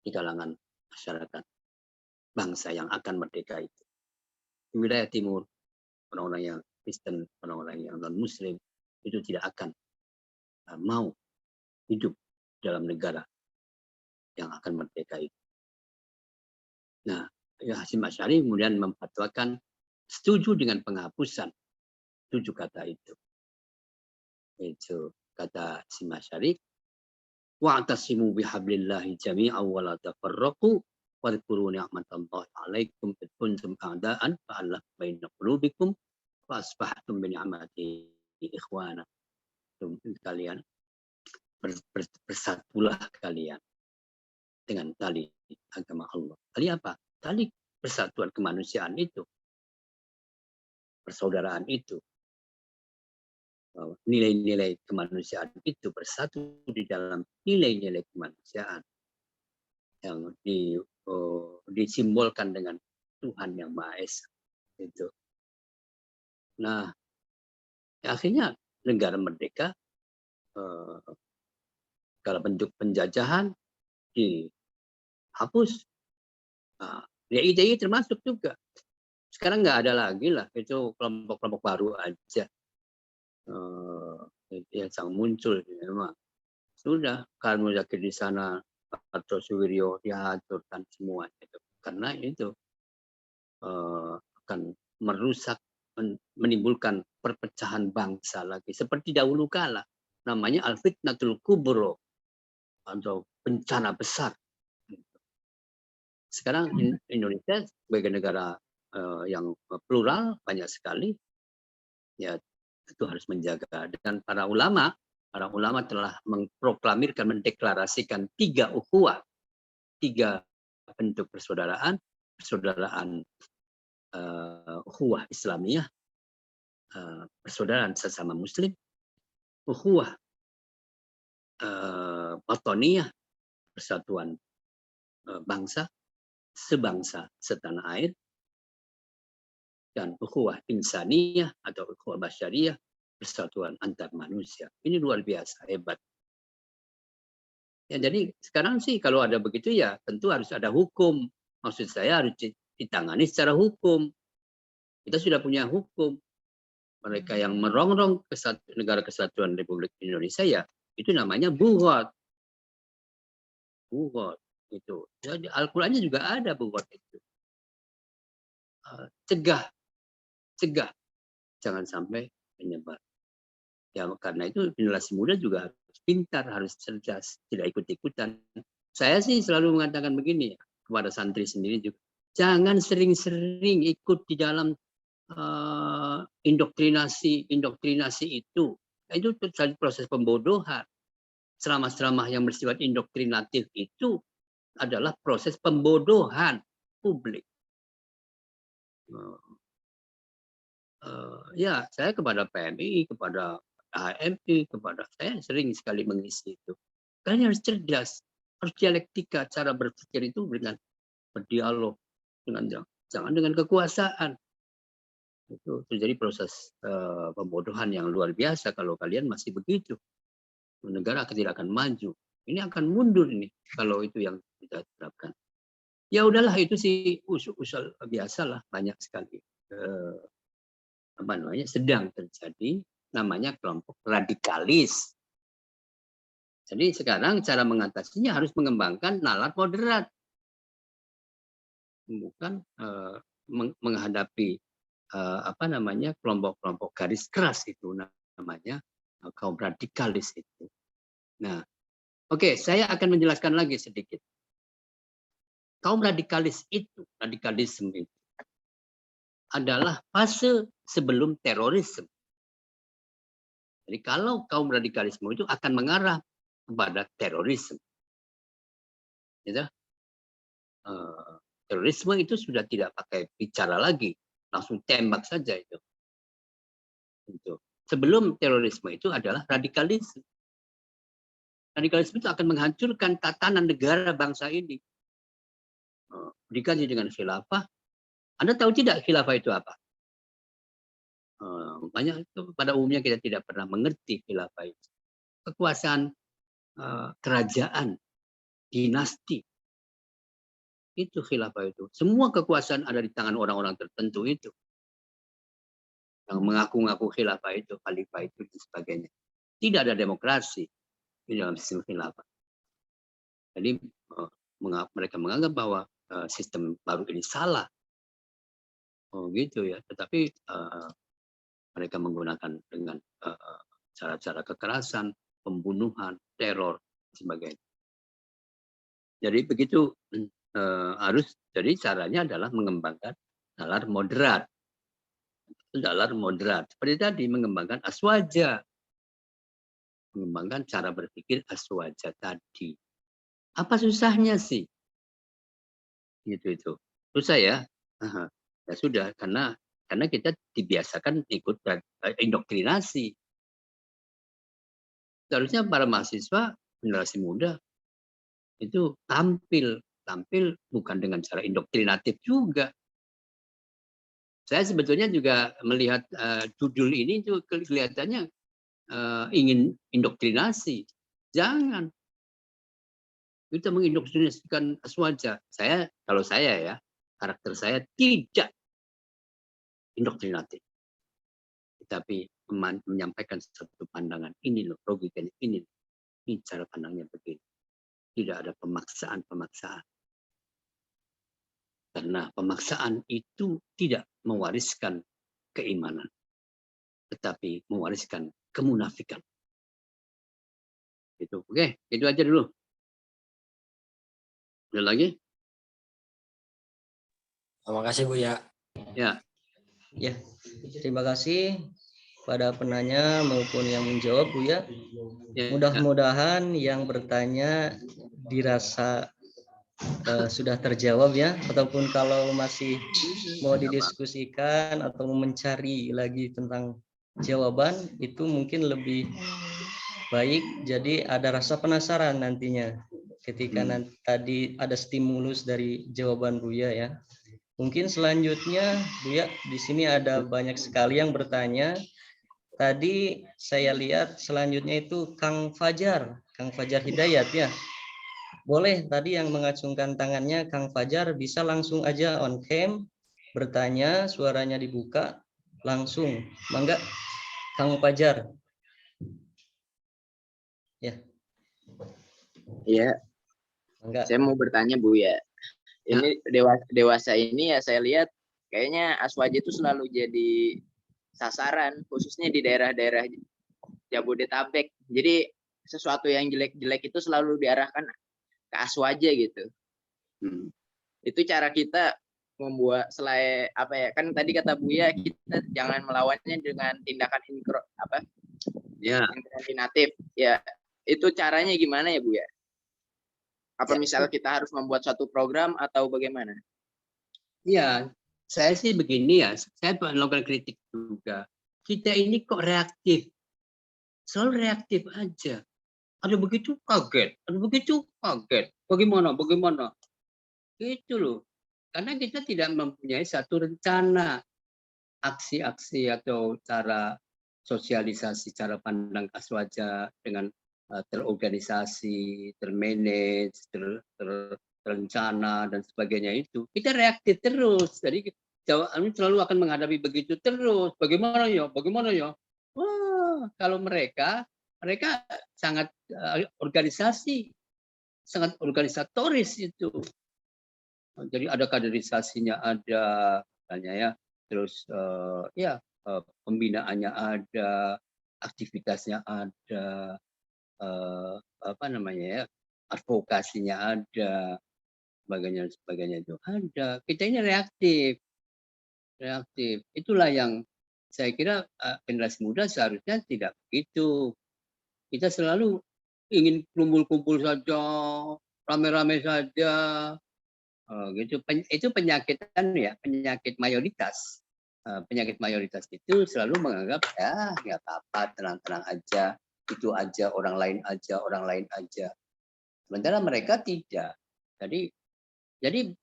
di kalangan masyarakat bangsa yang akan merdeka itu. Di wilayah timur, orang-orang yang Kristen, orang-orang yang non-Muslim itu tidak akan mau hidup dalam negara yang akan merdeka itu. Nah, Hasyim Asy'ari kemudian memfatwakan setuju dengan penghapusan 7 kata itu. Itu kata Hasyim Asy'ari, wa'tasimu bihablillahi jami'an wa la tafarraqu wadhkuru ni'matallahi 'alaikum id kuntum a'da'an fa'alafa baina qulubikum fa asbahtum bi ni'matihi ikhwana. Kalian bersatulah kalian dengan tali agama Allah. Tali apa? Tali persatuan kemanusiaan itu. Persaudaraan itu. Nilai-nilai kemanusiaan itu bersatu di dalam nilai-nilai kemanusiaan yang disimbolkan dengan Tuhan Yang Maha Esa. Itu. Nah, akhirnya negara merdeka kalau bentuk penjajahan dihapus. Nah, DIY termasuk juga. Sekarang nggak ada lagi lah, itu kelompok-kelompok baru aja yang sang muncul memang. Sudah Karno Zakir di sana, Pak Suwiryo dihancurkan semua itu. Karena itu akan merusak, menimbulkan perpecahan bangsa lagi seperti dahulu kala, namanya al-fitnatul kubro atau bencana besar. Sekarang Indonesia sebagai negara yang plural banyak sekali, ya itu harus menjaga. Dan para ulama telah mengproklamirkan, mendeklarasikan 3 ukhuwah, 3 bentuk persaudaraan ukhuwah Islamiyah, persaudaraan sesama Muslim, ukhuwah wataniyah, persatuan bangsa, sebangsa setanah air, dan ukhuwah insaniyah atau ukhuwah basyariyah, persatuan antar manusia. Ini luar biasa hebat. Ya, jadi sekarang sih kalau ada begitu ya tentu harus ada hukum. Maksud saya harus ditangani secara hukum. Kita sudah punya hukum. Mereka yang merongrong negara kesatuan Republik Indonesia ya itu namanya bughat. Bughat itu. Jadi Al-Qur'annya juga ada bughat itu. Cegah, jangan sampai menyebar. Ya karena itu generasi muda juga harus pintar, harus cerdas, tidak ikut-ikutan. Saya sih selalu mengatakan begini ya, kepada santri sendiri juga, jangan sering-sering ikut di dalam indoktrinasi itu. Itu terjadi proses pembodohan. Ceramah-ceramah yang bersifat indoktrinatif itu adalah proses pembodohan publik. Ya, saya kepada PMI, kepada HMI, kepada saya sering sekali mengisi itu. Kalian harus cerdas, harus dialektika, cara berpikir itu dengan berdialog, dengan jangan dengan kekuasaan. Itu terjadi proses pembodohan yang luar biasa kalau kalian masih begitu. Negara tidak akan maju. Ini akan mundur ini kalau itu yang kita terapkan. Ya udahlah, itu sih usul biasalah, banyak sekali sedang terjadi namanya kelompok radikalis. Jadi sekarang cara mengatasinya harus mengembangkan nalar moderat, bukan menghadapi kelompok-kelompok garis keras itu namanya kaum radikalis itu. Nah, oke, saya akan menjelaskan lagi sedikit. Kaum radikalisme itu adalah fase sebelum terorisme. Jadi kalau kaum radikalisme itu akan mengarah kepada terorisme. Gitu? Terorisme itu sudah tidak pakai bicara lagi, langsung tembak saja itu. Sebelum terorisme itu adalah radikalisme. Radikalisme itu akan menghancurkan tatanan negara bangsa ini. Diganti dengan khilafah. Anda tahu tidak khilafah itu apa? Banyak itu pada umumnya kita tidak pernah mengerti khilafah itu. Kekuasaan kerajaan, dinasti. Itu khilafah itu. Semua kekuasaan ada di tangan orang-orang tertentu itu. Yang mengaku-ngaku khilafah itu, khalifah itu, dan sebagainya. Tidak ada demokrasi di dalam sistem khilafah. Jadi mereka menganggap bahwa sistem baru ini salah. Gitu ya. Tetapi mereka menggunakan dengan cara-cara kekerasan, pembunuhan, teror, dan sebagainya. Jadi begitu jadi caranya adalah mengembangkan nalar moderat. Nalar moderat. Seperti tadi mengembangkan aswaja. Mengembangkan cara berpikir aswaja tadi. Apa susahnya sih? Gitu. Susah ya? Ya sudah, karena kita dibiasakan ikut indoktrinasi. Seharusnya para mahasiswa generasi muda itu tampil bukan dengan cara indoktrinatif juga. Saya sebetulnya juga melihat judul ini itu kelihatannya ingin indoktrinasi. Jangan. Kita mengindoktrinasikan aswaja. Kalau saya ya, karakter saya tidak indoktrinatif. Tetapi menyampaikan satu pandangan. Ini loh, logikanya ini. Ini cara pandangnya begini. Tidak ada pemaksaan. Karena pemaksaan itu tidak mewariskan keimanan. Tetapi mewariskan kemunafikan. Itu. Oke, itu aja dulu. Ada lagi? Terima kasih Bu ya. Ya. Ya, terima kasih pada penanya maupun yang menjawab Bu ya. Mudah-mudahan yang bertanya dirasa sudah terjawab ya, ataupun kalau masih mau didiskusikan atau mau mencari lagi tentang jawaban itu mungkin lebih baik. Jadi ada rasa penasaran nantinya ketika nanti tadi ada stimulus dari jawaban Buya ya. Mungkin selanjutnya Buya di sini ada banyak sekali yang bertanya. Tadi saya lihat selanjutnya itu Kang Fajar Hidayat ya. Boleh tadi yang mengacungkan tangannya Kang Fajar bisa langsung aja on cam bertanya, suaranya dibuka langsung. Mangga Kang Fajar. Ya. Iya. Mangga. Saya mau bertanya Bu ya. Ini dewasa ini ya saya lihat kayaknya aswaja itu selalu jadi sasaran khususnya di daerah-daerah Jabodetabek. Jadi sesuatu yang jelek-jelek itu selalu diarahkan ke aswaja gitu. Itu cara kita membuat selain apa ya, kan tadi kata Buya kita jangan melawannya dengan tindakan inkriminatif ya. Itu caranya gimana ya Bu ya? Apa misal kita harus membuat suatu program atau bagaimana? Ya, saya sih begini ya, saya melakukan kritik juga. Kita ini kok reaktif, selalu reaktif aja. Ada begitu kaget, ada begitu kaget. Bagaimana? Gitu loh. Karena kita tidak mempunyai satu rencana aksi-aksi atau cara sosialisasi, cara pandang Aswaja dengan terorganisasi, termanage, terencana dan sebagainya itu. Kita reaktif terus. Jadi selalu akan menghadapi begitu terus. Bagaimana ya? Wah, kalau mereka sangat organisasi, sangat organisatoris itu. Jadi ada kaderisasinya ada, misalnya ya. Terus pembinaannya ada, aktivitasnya ada, advokasinya ada, sebagainya itu ada. Kita ini reaktif. Itulah yang saya kira generasi muda seharusnya tidak begitu. Kita selalu ingin kumpul-kumpul saja, rame-rame saja, gitu. Itu penyakit mayoritas. Penyakit mayoritas itu selalu menganggap ya nggak apa-apa, tenang-tenang aja, itu aja, orang lain aja. Sementara mereka tidak. Jadi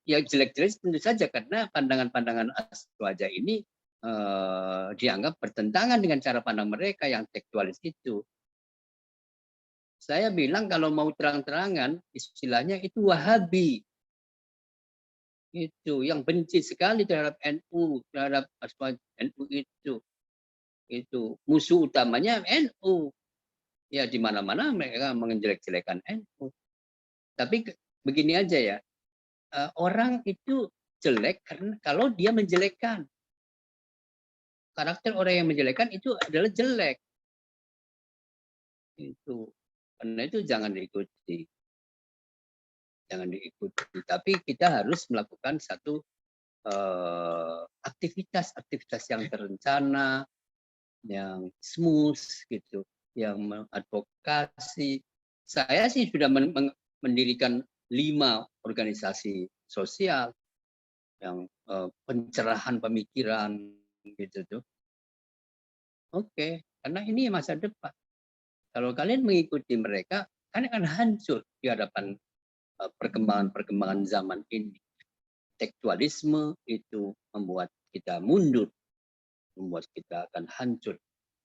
ya jelek-jelek tentu saja karena pandangan-pandangan Aswaja ini dianggap bertentangan dengan cara pandang mereka yang tekstualis itu. Saya bilang kalau mau terang-terangan istilahnya itu Wahabi. Itu yang benci sekali terhadap NU, terhadap Aswaja NU itu musuh utamanya NU. Ya di mana-mana mereka menjelek-jelekan NU. Tapi begini aja ya, orang itu jelek karena kalau dia menjelekkan. Karakter orang yang menjelekkan itu adalah jelek. Itu. Karena itu jangan diikuti. Tapi kita harus melakukan satu aktivitas yang terencana, yang smooth gitu, yang mengadvokasi. Saya sih sudah mendirikan 5 organisasi sosial yang pencerahan pemikiran gitu tuh. Oke, karena ini masa depan. Kalau kalian mengikuti mereka, kalian akan hancur di hadapan perkembangan zaman ini. Tekstualisme itu membuat kita mundur, membuat kita akan hancur.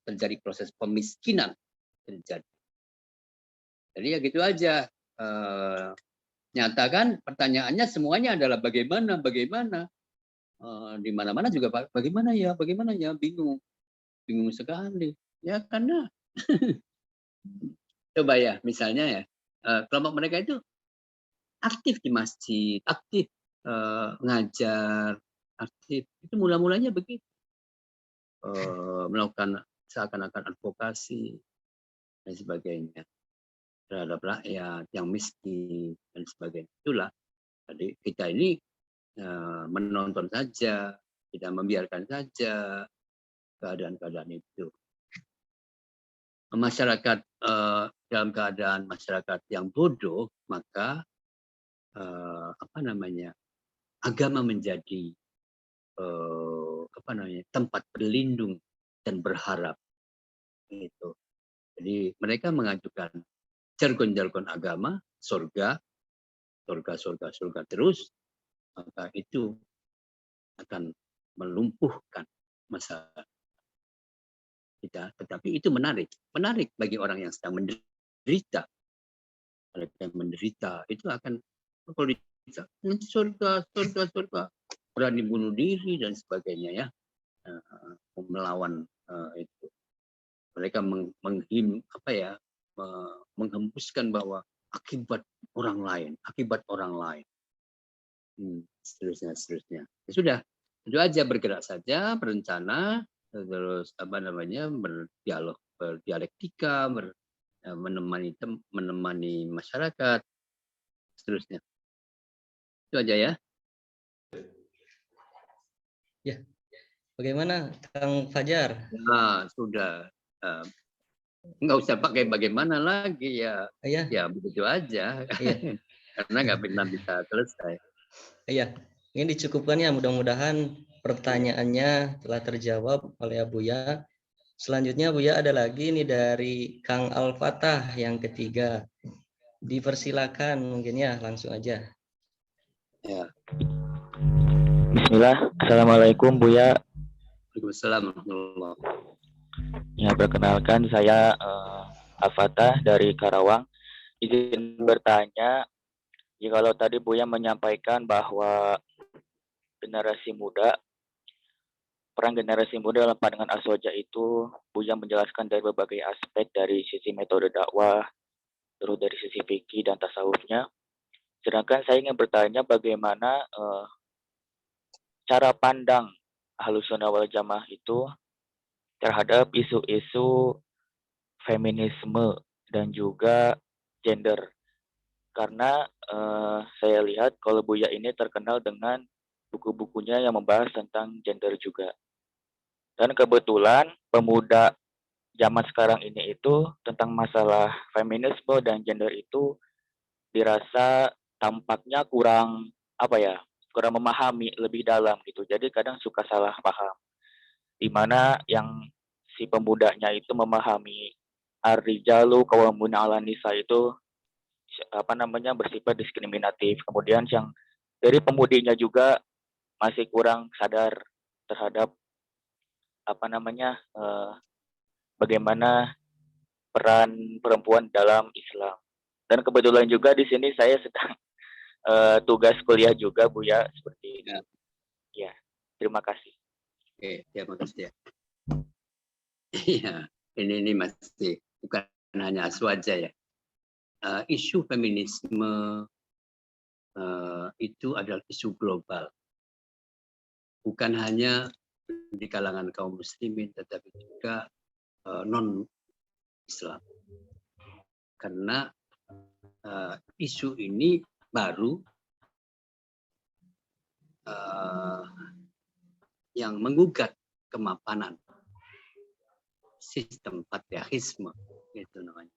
Terjadi proses pemiskinan terjadi. Jadi ya gitu aja. Nyatakan pertanyaannya semuanya adalah bagaimana. Di mana-mana juga bagaimana ya, bingung sekali. Ya karena coba ya misalnya ya kelompok mereka itu aktif di masjid, aktif ngajar, aktif. Itu mulanya begitu. Melakukan seakan-akan advokasi dan sebagainya terhadap rakyat yang miskin dan sebagainya. Itulah. Jadi kita ini menonton saja, tidak membiarkan saja keadaan-keadaan itu. Masyarakat dalam keadaan masyarakat yang bodoh, maka agama menjadi tempat berlindung dan berharap. Gitu. Jadi mereka mengajukan jargon-jargon agama, surga terus, maka itu akan melumpuhkan masyarakat kita. Tetapi itu menarik bagi orang yang sedang menderita. Mereka yang menderita itu akan kalau nanti surga, berani bunuh diri dan sebagainya ya, melawan itu. Mereka menghembuskan bahwa akibat orang lain. Seterusnya. Ya sudah, itu aja, bergerak saja, berencana, terus berdialektika, menemani masyarakat, seterusnya. Itu aja ya. Ya, bagaimana Kang Fajar? Nah, sudah. Nggak usah pakai bagaimana lagi ya. Iya. Ya begitu aja. Iya. Karena nggak pernah bisa selesai. Iya. Ini dicukupkan ya, mudah-mudahan pertanyaannya telah terjawab oleh Buya. Selanjutnya Buya ada lagi nih dari Kang Al-Fatah yang ketiga. Dipersilakan mungkin ya, langsung aja. Ya. Bismillah, Assalamualaikum Buya. Waalaikumsalam warahmatullahi. Ya, perkenalkan saya Al-Fatah dari Karawang. Izin bertanya, jikalau tadi Buya menyampaikan bahwa peran generasi muda dalam pandangan Aswaja itu, Buya menjelaskan dari berbagai aspek, dari sisi metode dakwah, terus dari sisi fikih dan tasawufnya. Sedangkan saya ingin bertanya bagaimana cara pandang Ahlussunnah wal Jamaah itu terhadap isu-isu feminisme dan juga gender. Karena saya lihat kalau Buya ini terkenal dengan buku-bukunya yang membahas tentang gender juga. Dan kebetulan pemuda zaman sekarang ini itu tentang masalah feminisme dan gender itu dirasa tampaknya kurang memahami lebih dalam gitu. Jadi kadang suka salah paham. Di mana yang si pemudanya itu memahami ar-rijalu qawwamuna 'alan nisa itu bersifat diskriminatif. Kemudian yang dari pemudinya juga masih kurang sadar terhadap bagaimana peran perempuan dalam Islam. Dan kebetulan juga di sini saya sedang tugas kuliah juga Buya seperti itu. Ya, terima kasih. Oke, ya makasih ya. Iya, ini masih bukan hanya Aswaja ya. Isu feminisme itu adalah isu global. Bukan hanya di kalangan kaum muslimin, tetapi juga non-Islam. Karena isu ini baru yang menggugat kemapanan sistem patriarkisme, itu namanya.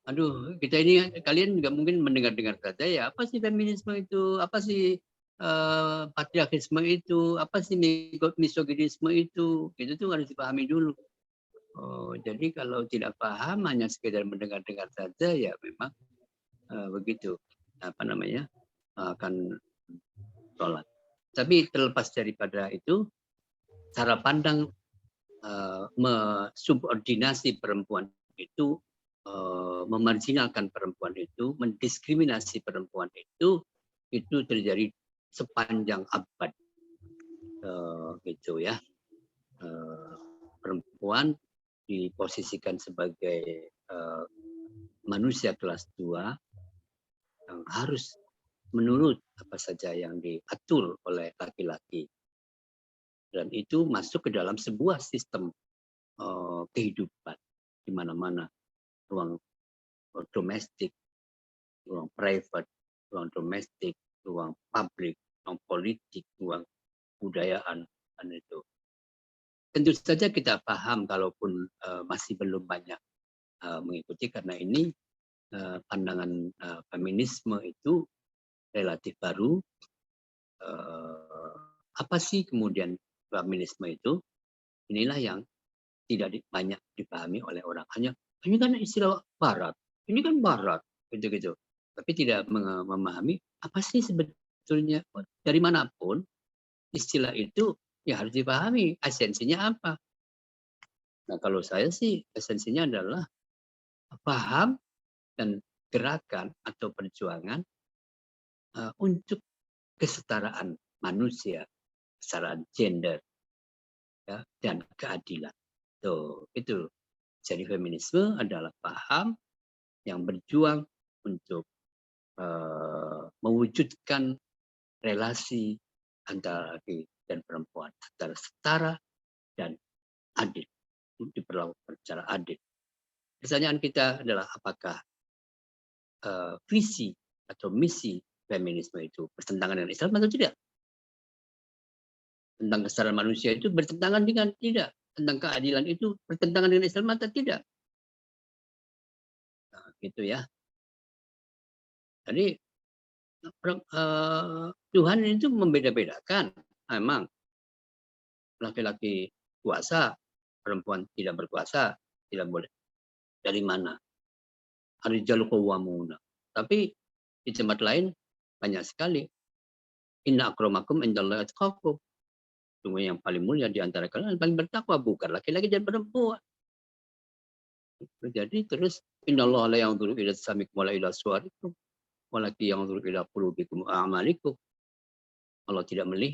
Aduh, kita ini kalian juga mungkin mendengar-dengar saja ya, apa sih feminisme itu, apa sih patriarkisme itu, apa sih misoginisme itu tuh harus dipahami dulu. Jadi kalau tidak paham hanya sekedar mendengar-dengar saja ya memang begitu akan sholat. Tapi terlepas daripada itu, cara pandang subordinasi perempuan itu, memarginalkan perempuan itu, mendiskriminasi perempuan itu terjadi sepanjang abad, gitu ya. Perempuan diposisikan sebagai manusia kelas 2 yang harus menurut apa saja yang diatur oleh laki-laki, dan itu masuk ke dalam sebuah sistem kehidupan di mana-mana, ruang domestik, ruang private, ruang domestik, ruang publik, ruang politik, ruang budayaan, dan itu. Tentu saja kita paham kalaupun masih belum banyak mengikuti, karena ini pandangan feminisme itu relatif baru. Apa sih kemudian feminisme itu? Inilah yang tidak banyak dipahami oleh orang. Hanya ini kan istilah barat, ini kan barat, gitu-gitu. Tapi tidak memahami apa sih sebetulnya, dari manapun istilah itu ya harus dipahami esensinya apa. Nah, kalau saya sih esensinya adalah paham dan gerakan atau perjuangan untuk kesetaraan manusia, kesetaraan gender, ya, dan keadilan. Tuh, itu. Jadi feminisme adalah paham yang berjuang untuk mewujudkan relasi antara laki dan perempuan secara setara dan adil, diperlakukan secara adil. Pertanyaan kita adalah apakah visi atau misi feminisme itu bertentangan dengan Islam atau tidak? Tentang kesetaraan manusia itu bertentangan dengan tidak? Tentang keadilan itu bertentangan dengan Islam atau tidak? Nah, gitu ya. Jadi Tuhan itu membeda-bedakan. Memang laki-laki puasa, perempuan tidak berpuasa, tidak boleh. Dari mana? Ar-rijalu qawwamuna. Tapi di tempat lain banyak sekali. Inna akramakum indallahi atqakum. Sungguh yang paling mulia di antara kalian yang paling bertakwa, bukan laki-laki dan perempuan. Jadi terus innallaha la yanzuru ila samikum wala ila suwarikum walakin yanzuru ila qulubikum wa a'malikum. Allah tidak melihat